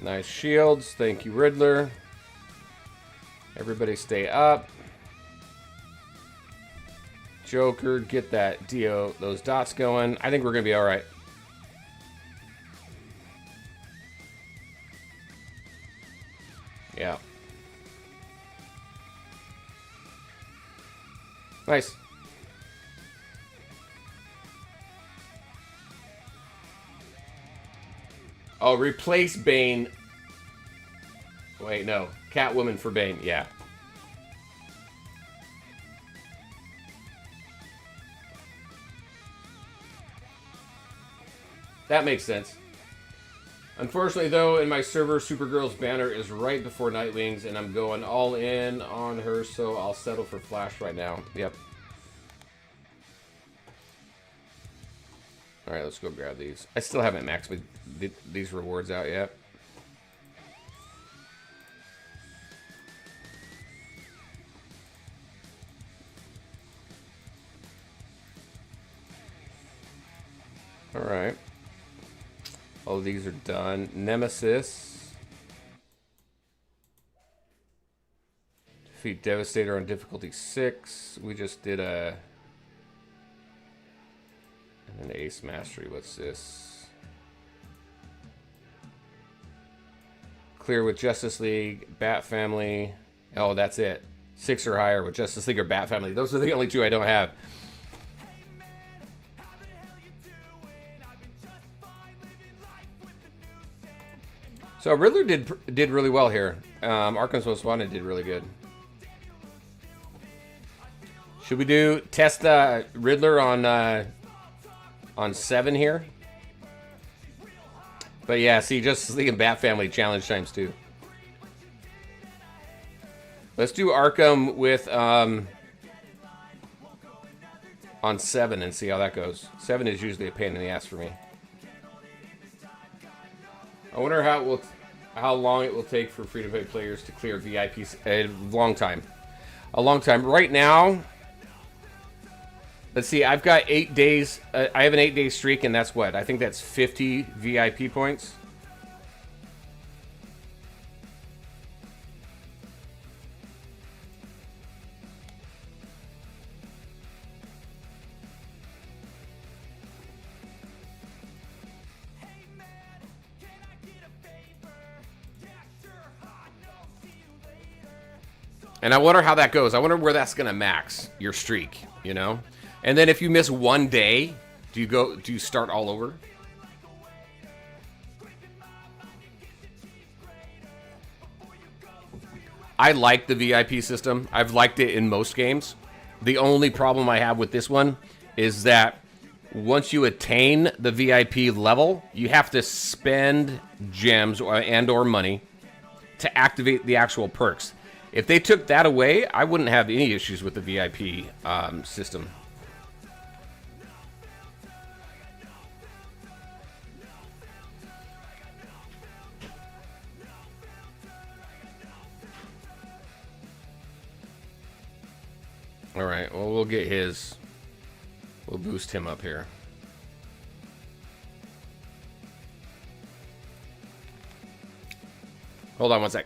Nice shields. Thank you, Riddler. Everybody stay up. Joker, get that those dots going. I think we're going to be all right. Yeah. Nice. Oh, replace Bane. Wait, no. Catwoman for Bane, yeah. That makes sense. Unfortunately, though, in my server, Supergirl's banner is right before Nightwing's, and I'm going all in on her, so I'll settle for Flash right now. Yep. All right, let's go grab these. I still haven't maxed these rewards out yet. All right. All of these are done. Nemesis. Defeat Devastator on difficulty 6. We just did a... And then Ace Mastery. What's this? Clear with Justice League, Bat Family. Oh, that's it. 6 or higher with Justice League or Bat Family. Those are the only 2 I don't have. So Riddler did really well here. Arkham's Most Wanted did really good. Should we do test Riddler on 7 here? But yeah, see, Justice League and Bat Family challenge times 2. Let's do Arkham with on 7 and see how that goes. 7 is usually a pain in the ass for me. I wonder how long it will take for free-to-play players to clear VIPs. A long time. A long time. Right now, let's see. I've got 8 days. I have an 8-day streak, and that's what? I think that's 50 VIP points. And I wonder how that goes. I wonder where that's going to max your streak, you know? And then if you miss 1 day, do you start all over? I like the VIP system. I've liked it in most games. The only problem I have with this one is that once you attain the VIP level, you have to spend gems or money to activate the actual perks. If they took that away, I wouldn't have any issues with the VIP system. All right, well, we'll get his. We'll boost him up here. Hold on one sec.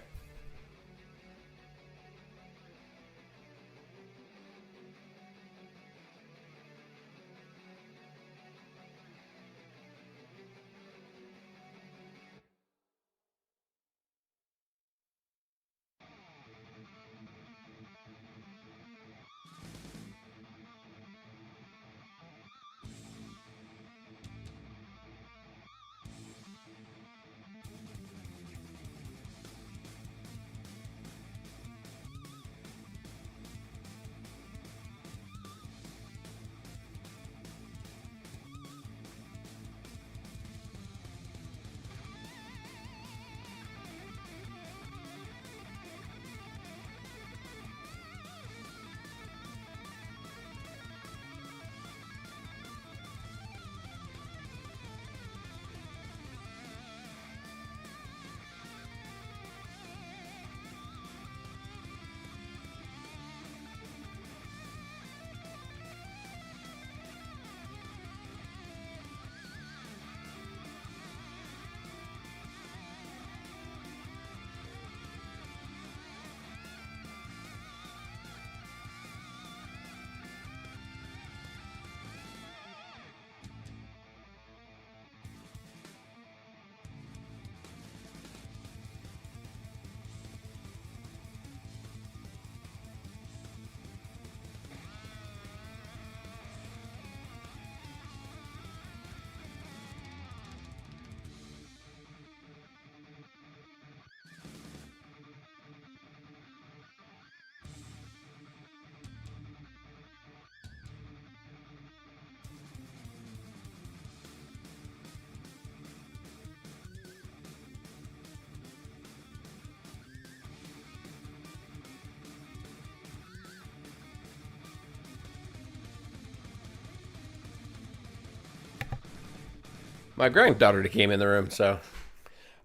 My granddaughter came in the room, so.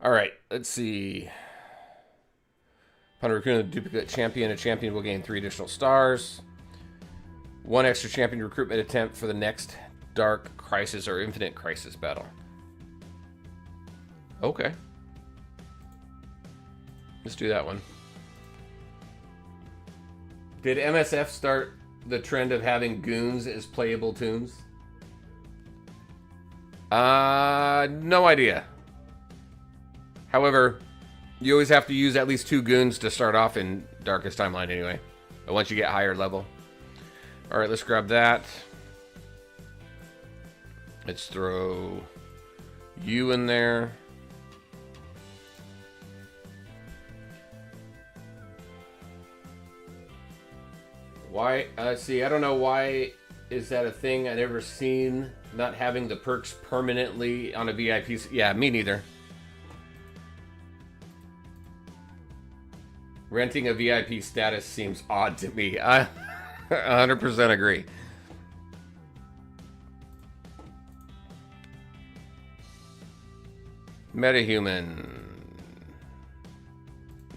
All right, let's see. Upon recruiting a duplicate champion, a champion will gain 3 additional stars. 1 extra champion recruitment attempt for the next Dark Crisis or Infinite Crisis battle. Okay. Let's do that one. Did MSF start the trend of having goons as playable toons? No idea. However, you always have to use at least 2 goons to start off in Darkest Timeline anyway. But once you get higher level. Alright, let's grab that. Let's throw you in there. Why? See, I don't know why is that a thing. I never seen not having the perks permanently on a VIP. Yeah, me neither. Renting a VIP status seems odd to me. I 100% agree. Metahuman.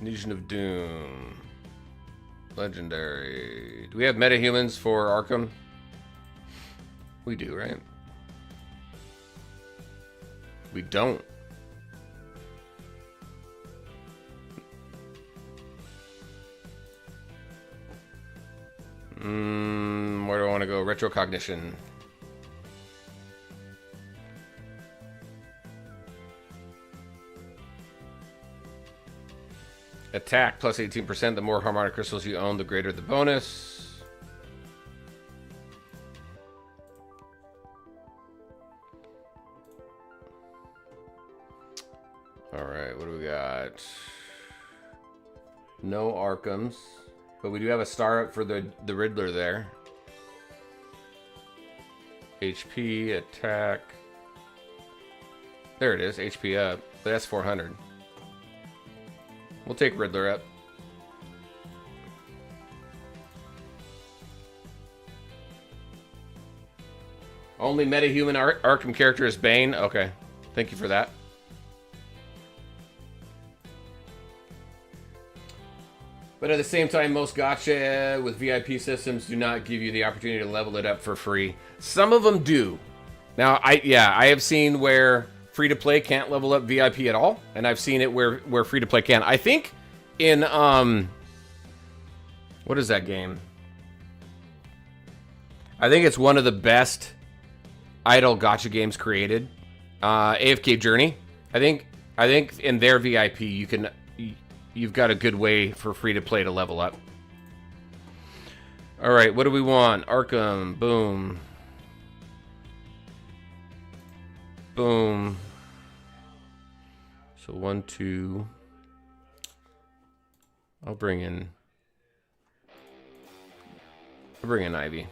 Legion of Doom. Legendary. Do we have metahumans for Arkham? We do, right? We don't. Where do I want to go? Retrocognition. Attack plus 18%. The more harmonic crystals you own, the greater the bonus. Alright, what do we got? No Arkhams. But we do have a star up for the Riddler there. HP, attack. There it is, HP up. But that's 400. We'll take Riddler up. Only metahuman Arkham character is Bane? Okay. Thank you for that. But at the same time, most gacha with VIP systems do not give you the opportunity to level it up for free. Some of them do. Now, I have seen where free-to-play can't level up VIP at all, and I've seen it where free-to-play can. I think in, what is that game? I think it's one of the best idle gacha games created. AFK Journey. I think in their VIP you've got a good way for free-to-play to level up. All right, what do we want? Arkham, boom. Boom. So 1, 2. I'll bring in Ivy.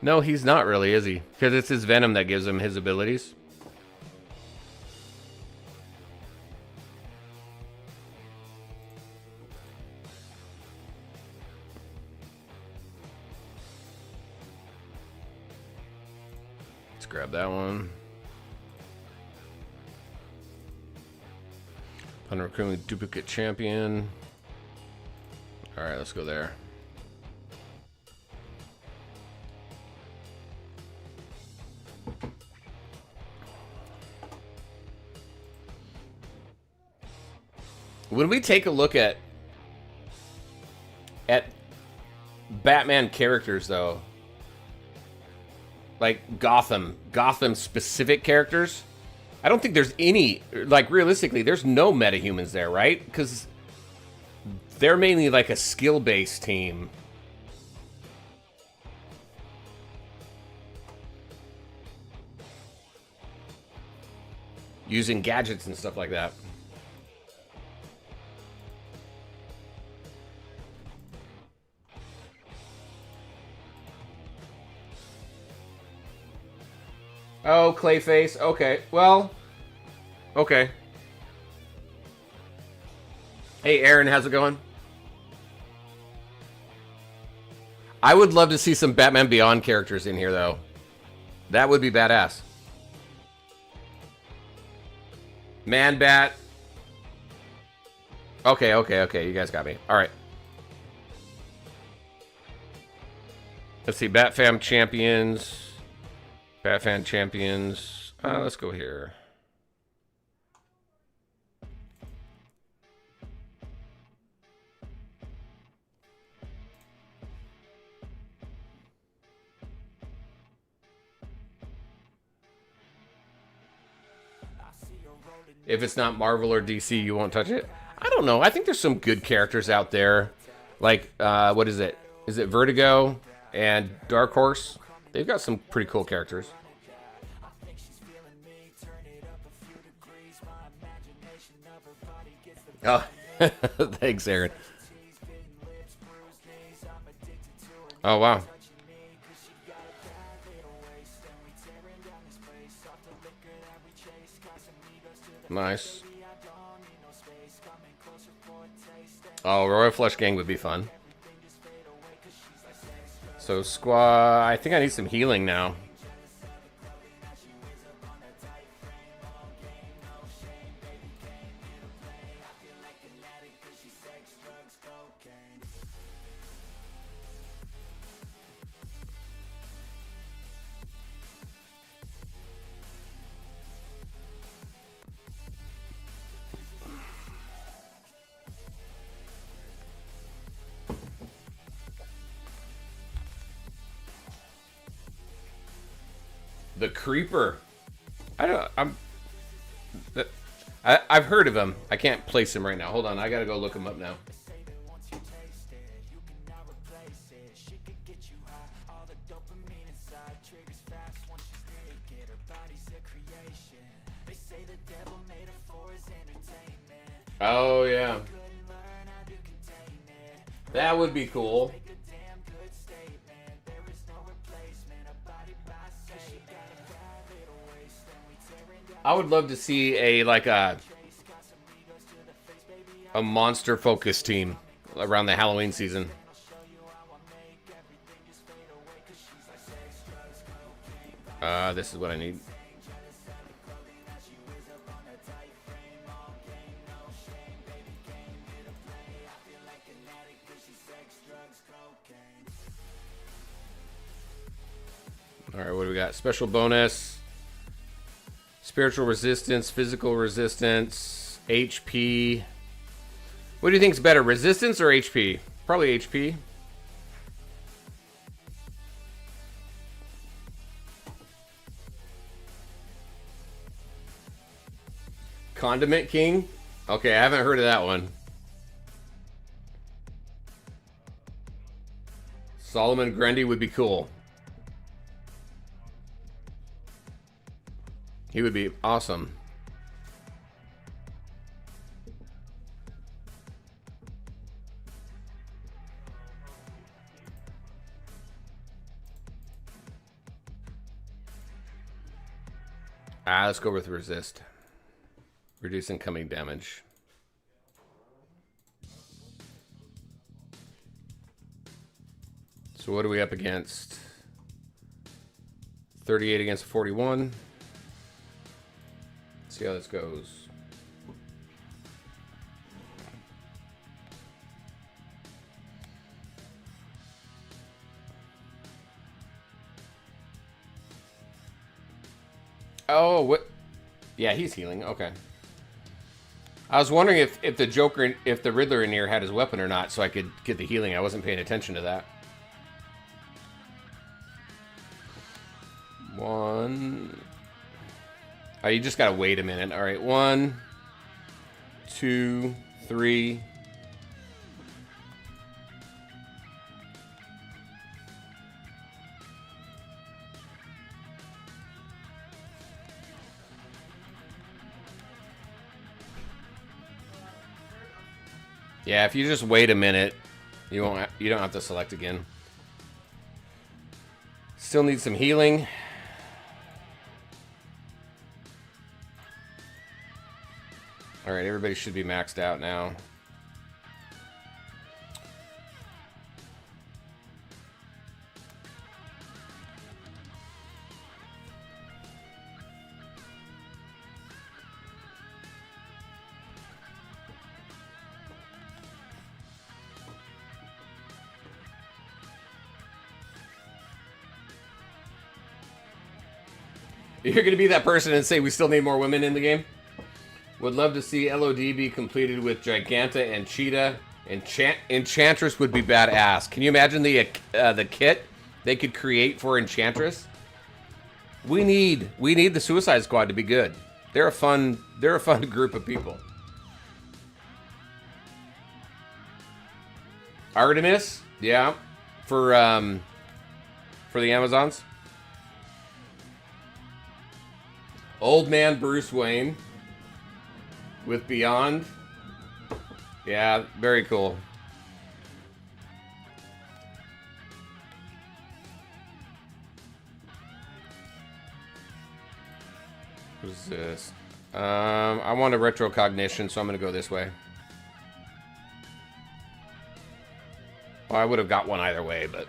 No, he's not really, is he? Because it's his Venom that gives him his abilities. Let's grab that one. Upon recruiting duplicate champion. Alright, let's go there. When we take a look at Batman characters, though, like Gotham specific characters, I don't think there's any, like, realistically, there's no metahumans there, right? Because they're mainly like a skill-based team. Using gadgets and stuff like that. Oh, Clayface. Okay. Well. Okay. Hey, Aaron. How's it going? I would love to see some Batman Beyond characters in here, though. That would be badass. Man-Bat. Okay, okay, okay. You guys got me. All right. Let's see. Bat-Fam Champions. Bat-Fam Champions. Let's go here. If it's not Marvel or DC, you won't touch it? I don't know. I think there's some good characters out there. Like, what is it? Is it Vertigo and Dark Horse? They've got some pretty cool characters. Oh, thanks, Aaron. Oh, wow. Nice. Oh, Royal Flush Gang would be fun. So, Squaw, I think I need some healing now. The Creeper. I've heard of him. I can't place him right now. Hold on, I gotta go look him up now. Oh yeah. That would be cool. I would love to see a monster focused team around the Halloween season. This is what I need. All right, what do we got? Special bonus. Spiritual resistance, physical resistance, HP. What do you think is better, resistance or HP? Probably HP. Condiment King? Okay, I haven't heard of that one. Solomon Grundy would be cool. He would be awesome. Let's go with resist. Reduce incoming damage. So what are we up against? 38 against 41. See how this goes. Oh, what? Yeah, he's healing. Okay. I was wondering if the Joker, if the Riddler in here had his weapon or not, so I could get the healing. I wasn't paying attention to that. One. Oh, you just gotta wait a minute. All right, 1, 2, 3. Yeah, if you just wait a minute, you don't have to select again. Still need some healing. All right, everybody should be maxed out now. You're gonna be that person and say we still need more women in the game. Would love to see LOD be completed with Giganta and Cheetah. Enchantress would be badass. Can you imagine the kit they could create for Enchantress? We need the Suicide Squad to be good. They're a fun group of people. Artemis, yeah, for the Amazons. Old man Bruce Wayne with Beyond. Yeah, very cool. What's this? I want a retrocognition, so I'm going to go this way. Well, I would have got one either way, but...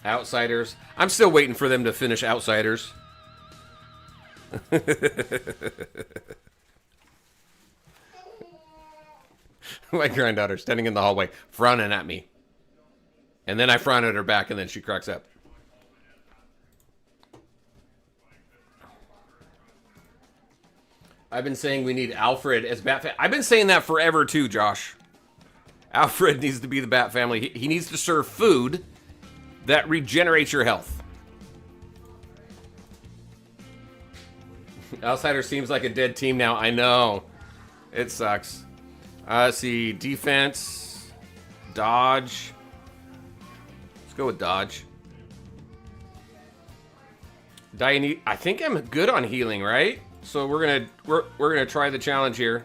Outsiders. I'm still waiting for them to finish Outsiders. My granddaughter standing in the hallway, frowning at me. And then I frown at her back, and then she cracks up. I've been saying we need Alfred as Bat. I've been saying that forever too, Josh. Alfred needs to be the Bat family. He needs to serve food that regenerates your health. Outsider seems like a dead team now. I know. It sucks. Let's see. Defense. Dodge. Let's go with Dodge. I think I'm good on healing, right? So we're gonna try the challenge here.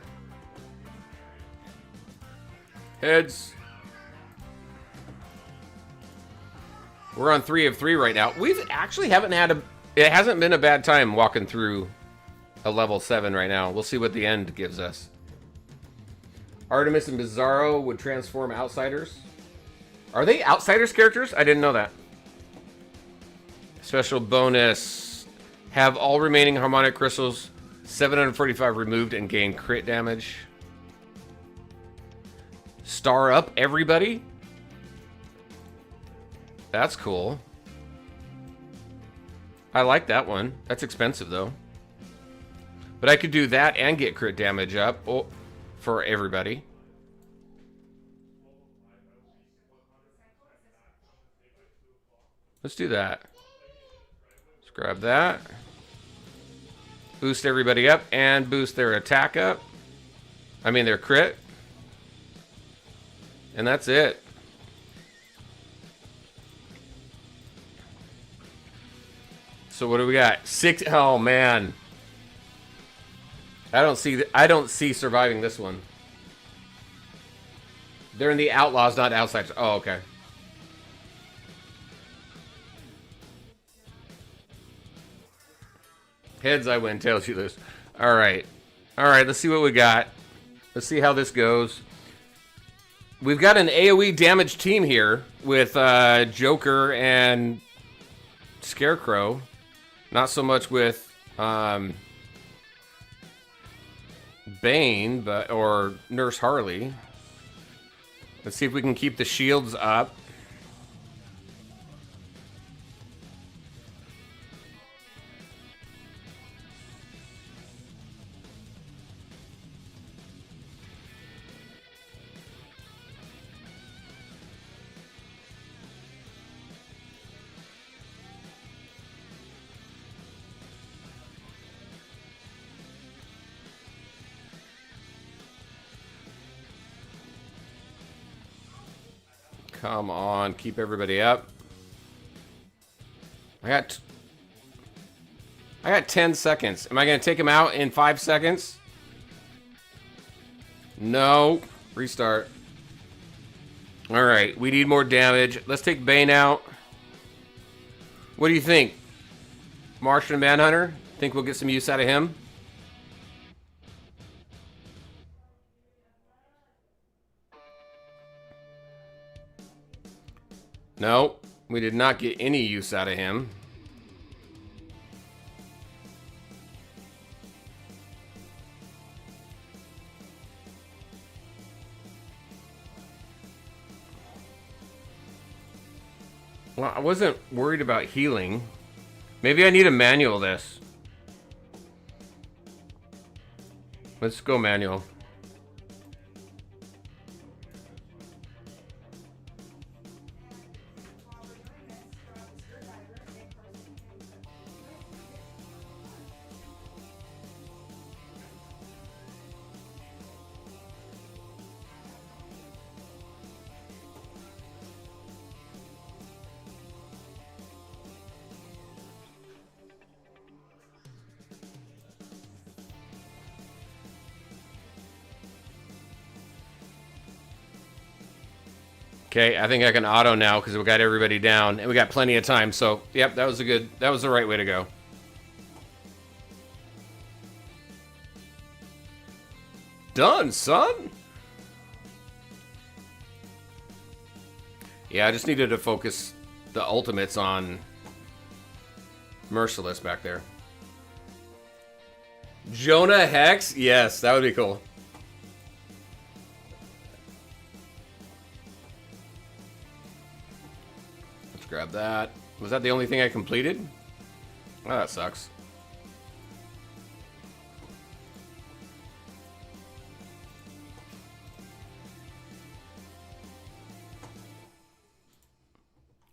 Heads. We're on 3 of 3 right now. We've actually it hasn't been a bad time walking through a level 7 right now. We'll see what the end gives us. Artemis and Bizarro would transform Outsiders. Are they Outsiders characters? I didn't know that. Special bonus. Have all remaining harmonic crystals 745 removed and gain crit damage. Star up everybody? That's cool. I like that one. That's expensive though. But I could do that and get crit damage up for everybody. Let's do that. Let's grab that. Boost everybody up and boost their attack up. I mean their crit. And that's it. So what do we got? 6. Oh man. I don't see surviving this one. They're in the Outlaws, not Outsiders. Oh, okay. Heads I win, tails you lose. All right. All right, let's see what we got. Let's see how this goes. We've got an AoE damage team here with Joker and Scarecrow. Not so much with Bane, or Nurse Harley. Let's see if we can keep the shields up. Come on, keep everybody up. I got 10 seconds. Am I going to take him out in 5 seconds? No. Restart. All right, we need more damage. Let's take Bane out. What do you think? Martian Manhunter? Think we'll get some use out of him? No, we did not get any use out of him. Well, I wasn't worried about healing. Maybe I need a manual this. Let's go manual. Okay, I think I can auto now because we got everybody down and we got plenty of time. So, yep, that was the right way to go. Done, son. Yeah, I just needed to focus the ultimates on Merciless back there. Jonah Hex? Yes, that would be cool. Let's grab that. Was that the only thing I completed? Oh, that sucks.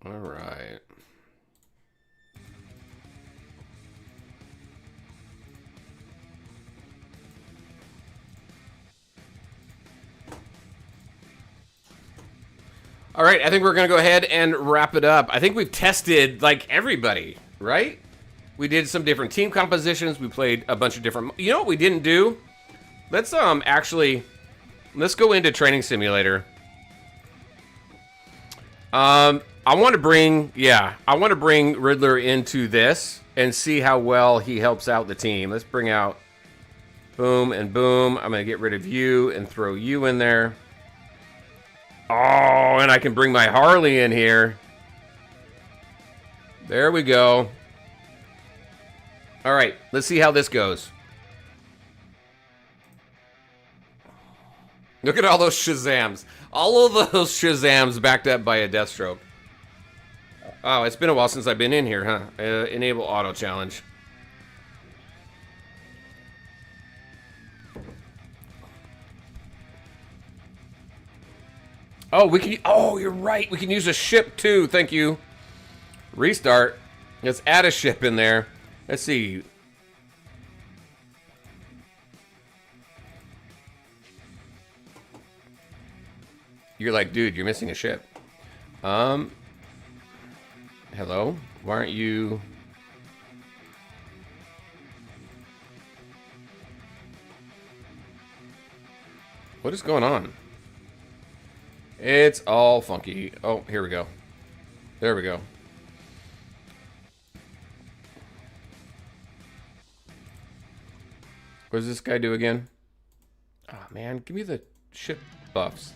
All right. All right, I think we're going to go ahead and wrap it up. I think we've tested, like, everybody, right? We did some different team compositions. We played a bunch of different... You know what we didn't do? Let's, actually... Let's go into Training Simulator. I want to bring... Yeah, I want to bring Riddler into this and see how well he helps out the team. Let's bring out... Boom and boom. I'm going to get rid of you and throw you in there. Oh, and I can bring my Harley in here. There we go. All right, let's see how this goes. Look at all those Shazams. All of those Shazams backed up by a Deathstroke. Oh, it's been a while since I've been in here, huh? Enable auto challenge. Oh, we can... Oh, you're right. We can use a ship, too. Thank you. Restart. Let's add a ship in there. Let's see. You're like, dude, you're missing a ship. Hello? Why aren't you... What is going on? It's all funky. Oh, here we go. There we go. What does this guy do again? Oh, man. Give me the ship buffs.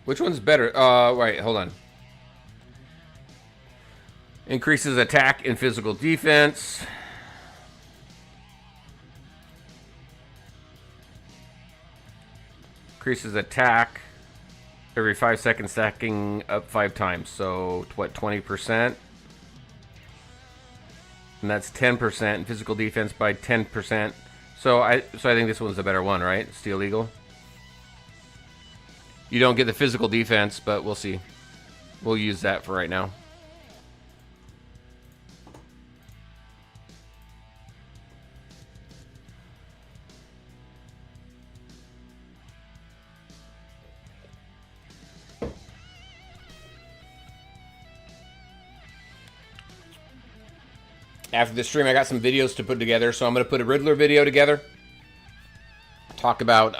Which one's better? Wait, hold on. Increases attack and physical defense. Increases attack every 5 seconds, stacking up 5 times. So, what, 20%? And that's 10%. And physical defense by 10%. So I think this one's the better one, right? Steel Eagle. You don't get the physical defense, but we'll see. We'll use that for right now. After the stream, I got some videos to put together, so I'm going to put a Riddler video together. Talk about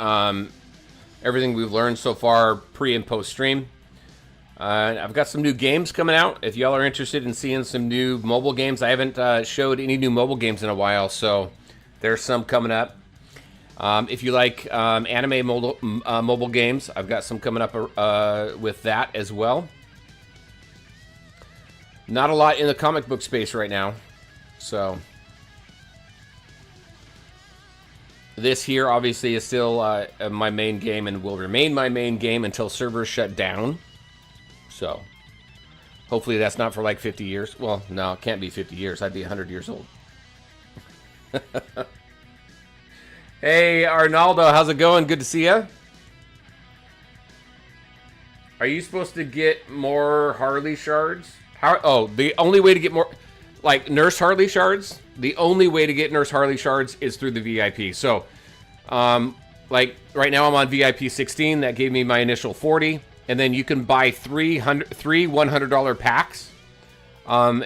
everything we've learned so far pre and post stream. I've got some new games coming out. If y'all are interested in seeing some new mobile games, I haven't showed any new mobile games in a while, so there's some coming up. If you like anime mobile games, I've got some coming up with that as well. Not a lot in the comic book space right now. So, This here obviously is still my main game and will remain my main game until servers shut down. So hopefully that's not for like 50 years. Well, no, it can't be 50 years. I'd be 100 years old. Hey, Arnaldo, how's it going? Good to see you. Are you supposed to get more Harley shards? Oh, the only way to get more, like Nurse Harley shards, the only way to get Nurse Harley shards is through the VIP. So, like right now I'm on VIP 16. That gave me my initial 40. And then you can buy three $100 packs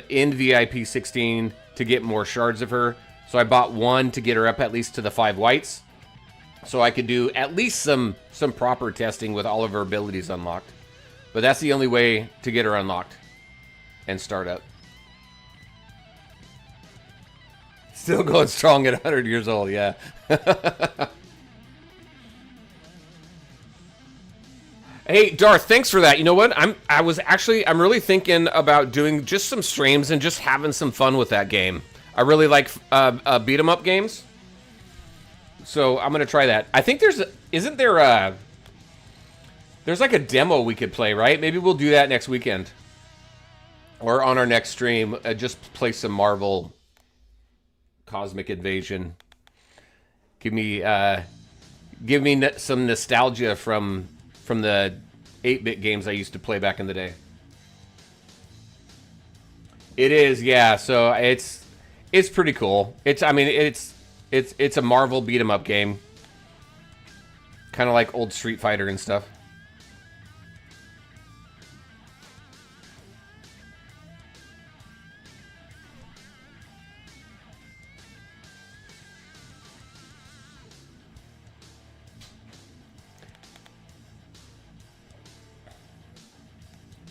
in VIP 16 to get more shards of her. So I bought one to get her up at least to the 5 whites. So I could do at least some proper testing with all of her abilities unlocked. But that's the only way to get her unlocked and start up. Still going strong at 100 years old, yeah. Hey, Darth, thanks for that. You know what? I'm really thinking about doing just some streams and just having some fun with that game. I really like beat 'em up games. So I'm going to try that. I think there's like a demo we could play, right? Maybe we'll do that next weekend. Or on our next stream, just play some Marvel Cosmic Invasion. Give me some nostalgia from the 8-bit games I used to play back in the day. It is, yeah. So it's pretty cool. It's a Marvel beat 'em up game. Kind of like old Street Fighter and stuff.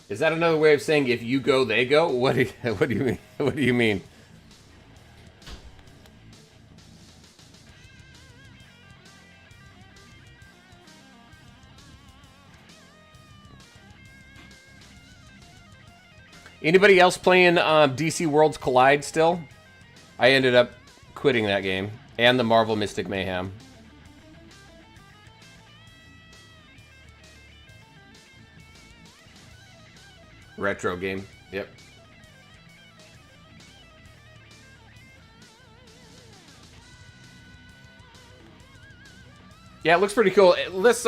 Is that another way of saying if you go, they go? What do you mean? What do you mean? Anybody else playing DC Worlds Collide still? I ended up quitting that game. And the Marvel Mystic Mayhem. Retro game. Yep. Yeah, it looks pretty cool. Let's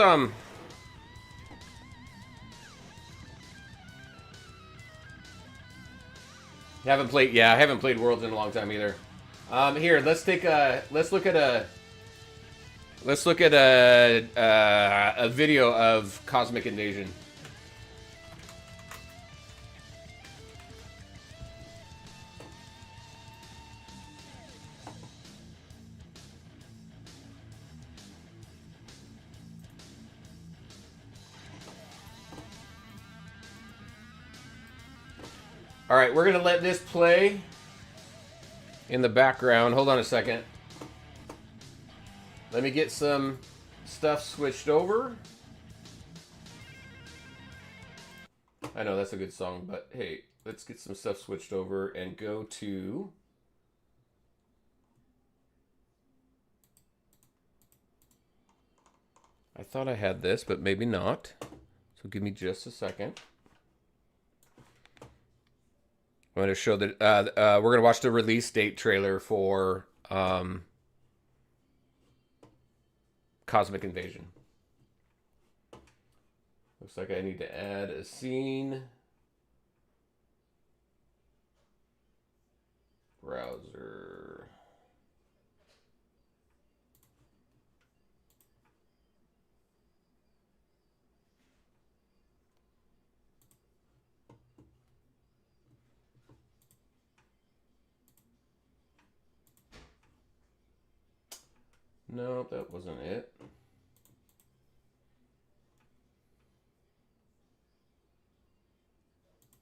haven't played. Yeah, I haven't played Worlds in a long time either. Here, let's look at a video of Cosmic Invasion. All right, we're going to let this play in the background. Hold on a second. Let me get some stuff switched over. I know that's a good song, but hey, let's get some stuff switched over and go to... I thought I had this, but maybe not. So give me just a second. I'm going to show that we're going to watch the release date trailer for Cosmic Invasion. Looks like I need to add a scene. Browser. No, that wasn't it.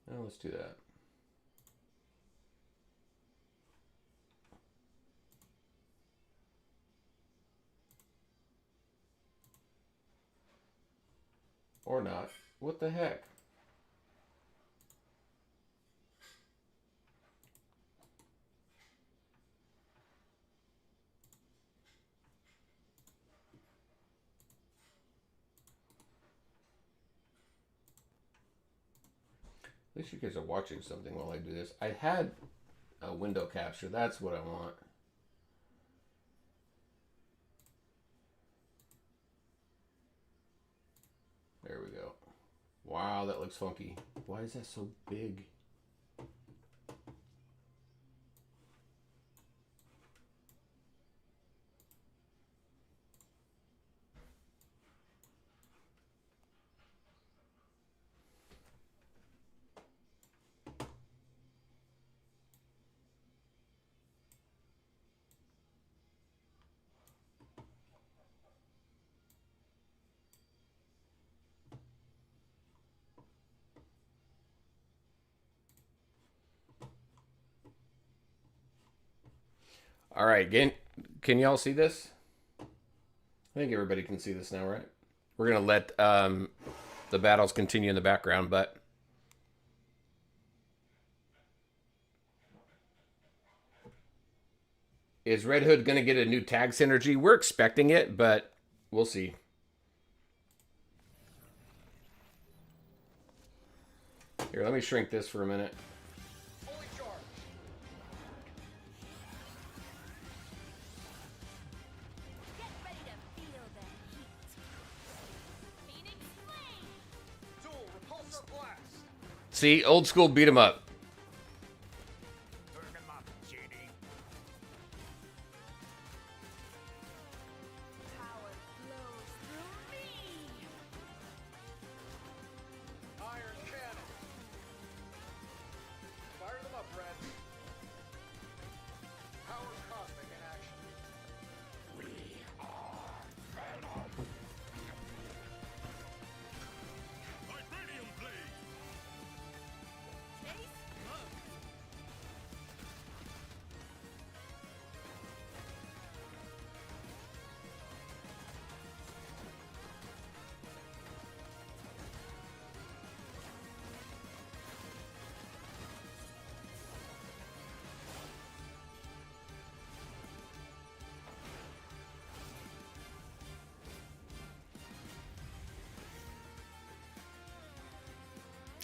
Now let's do that. Or not. What the heck? At least you guys are watching something while I do this. I had a window capture. That's what I want. There we go. Wow, that looks funky. Why is that so big? All right, can y'all see this? I think everybody can see this now, right? We're going to let the battles continue in the background, but... Is Red Hood going to get a new tag synergy? We're expecting it, but we'll see. Here, let me shrink this for a minute. See, old school beat 'em up.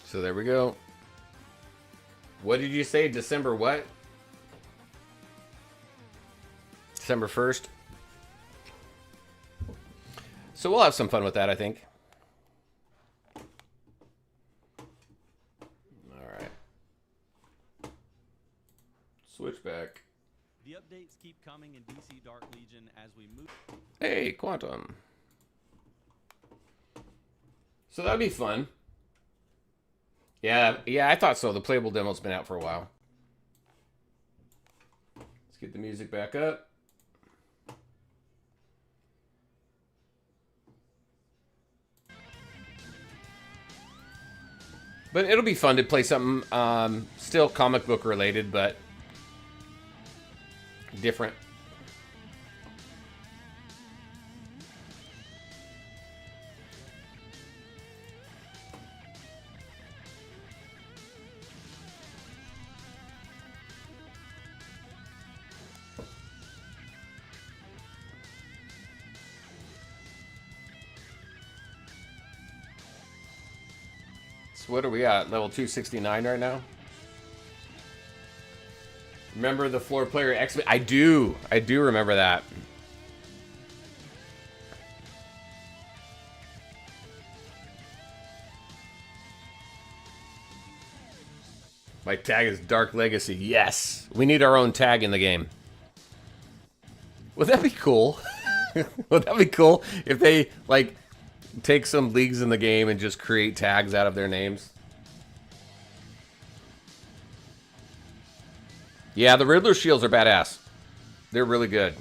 So there we go. What did you say? December what? December 1st. So we'll have some fun with that, I think. All right. Switch back. The updates keep coming in DC Dark Legion as we move. Hey, Quantum. So that'd be fun. Yeah, I thought so. The playable demo's been out for a while. Let's get the music back up. But it'll be fun to play something still comic book related, but different. So what are we at? Level 269 right now? Remember the floor player X? I do remember that. My tag is Dark Legacy. Yes, we need our own tag in the game. Would that be cool? Would that be cool if they like take some leagues in the game and just create tags out of their names? Yeah, the Riddler shields are badass. They're really good.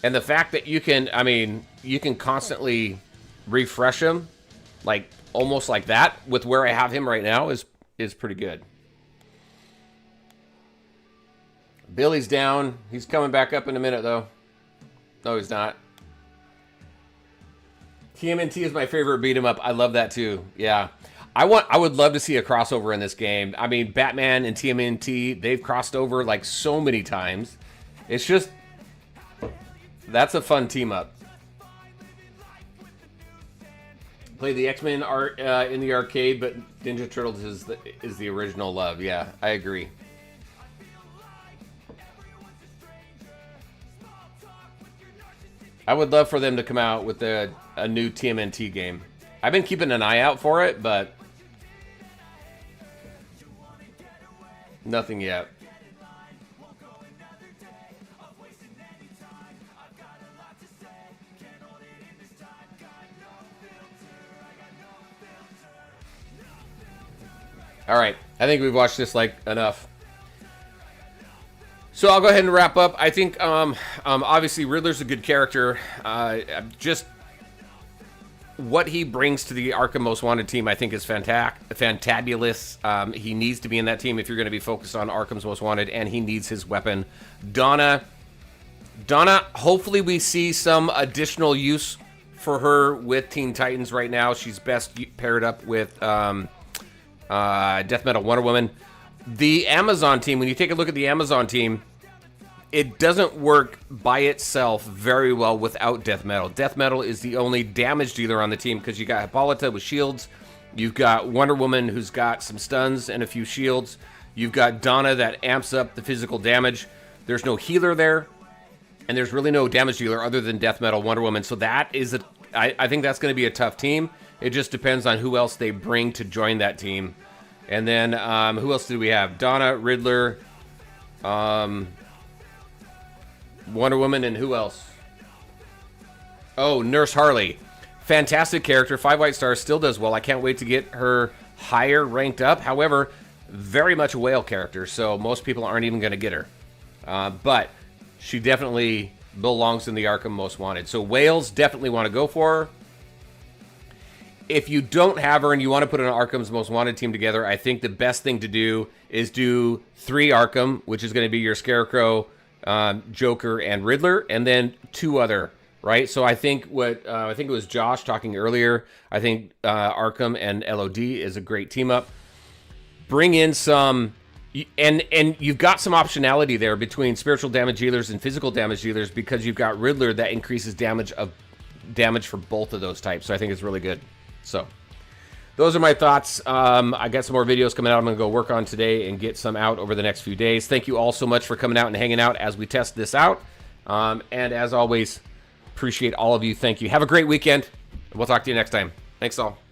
And the fact that you can, I mean, you can constantly refresh him, like almost like that, with where I have him right now is pretty good. Billy's down. He's coming back up in a minute, though. No, he's not. TMNT is my favorite beat 'em up. I love that too. Yeah. I would love to see a crossover in this game. I mean, Batman and TMNT, they've crossed over like so many times. It's just, that's a fun team up. Play the X-Men art in the arcade, but Ninja Turtles is the original love. Yeah, I agree. I would love for them to come out with a new TMNT game. I've been keeping an eye out for it, but nothing yet. All right, I think we've watched this like enough. So I'll go ahead and wrap up. I think obviously Riddler's a good character. Just what he brings to the Arkham Most Wanted team, I think, is fantabulous. He needs to be in that team if you're going to be focused on Arkham's Most Wanted, and he needs his weapon. Donna, hopefully we see some additional use for her with Teen Titans right now. She's best paired up with Death Metal Wonder Woman. The Amazon team, when you take a look at the Amazon team, it doesn't work by itself very well without Death Metal. Death Metal is the only damage dealer on the team because you got Hippolyta with shields. You've got Wonder Woman who's got some stuns and a few shields. You've got Donna that amps up the physical damage. There's no healer there. And there's really no damage dealer other than Death Metal Wonder Woman. So that is I think that's going to be a tough team. It just depends on who else they bring to join that team. And then who else do we have? Donna, Riddler, Wonder Woman, and who else? Oh, Nurse Harley. Fantastic character. 5 white stars, still does well. I can't wait to get her higher ranked up. However, very much a whale character, so most people aren't even going to get her. But she definitely belongs in the Arkham Most Wanted. So whales definitely want to go for her. If you don't have her and you want to put an Arkham's Most Wanted team together, I think the best thing to do is do 3 Arkham, which is going to be your Scarecrow, Joker, and Riddler, and then 2 other, right? So I think I think it was Josh talking earlier. I think Arkham and LOD is a great team up. Bring in some, and you've got some optionality there between spiritual damage dealers and physical damage dealers because you've got Riddler that increases damage for both of those types. So I think it's really good. So those are my thoughts. I got some more videos coming out I'm going to go work on today and get some out over the next few days. Thank you all so much for coming out and hanging out as we test this out. And as always, appreciate all of you. Thank you. Have a great weekend. We'll talk to you next time. Thanks all.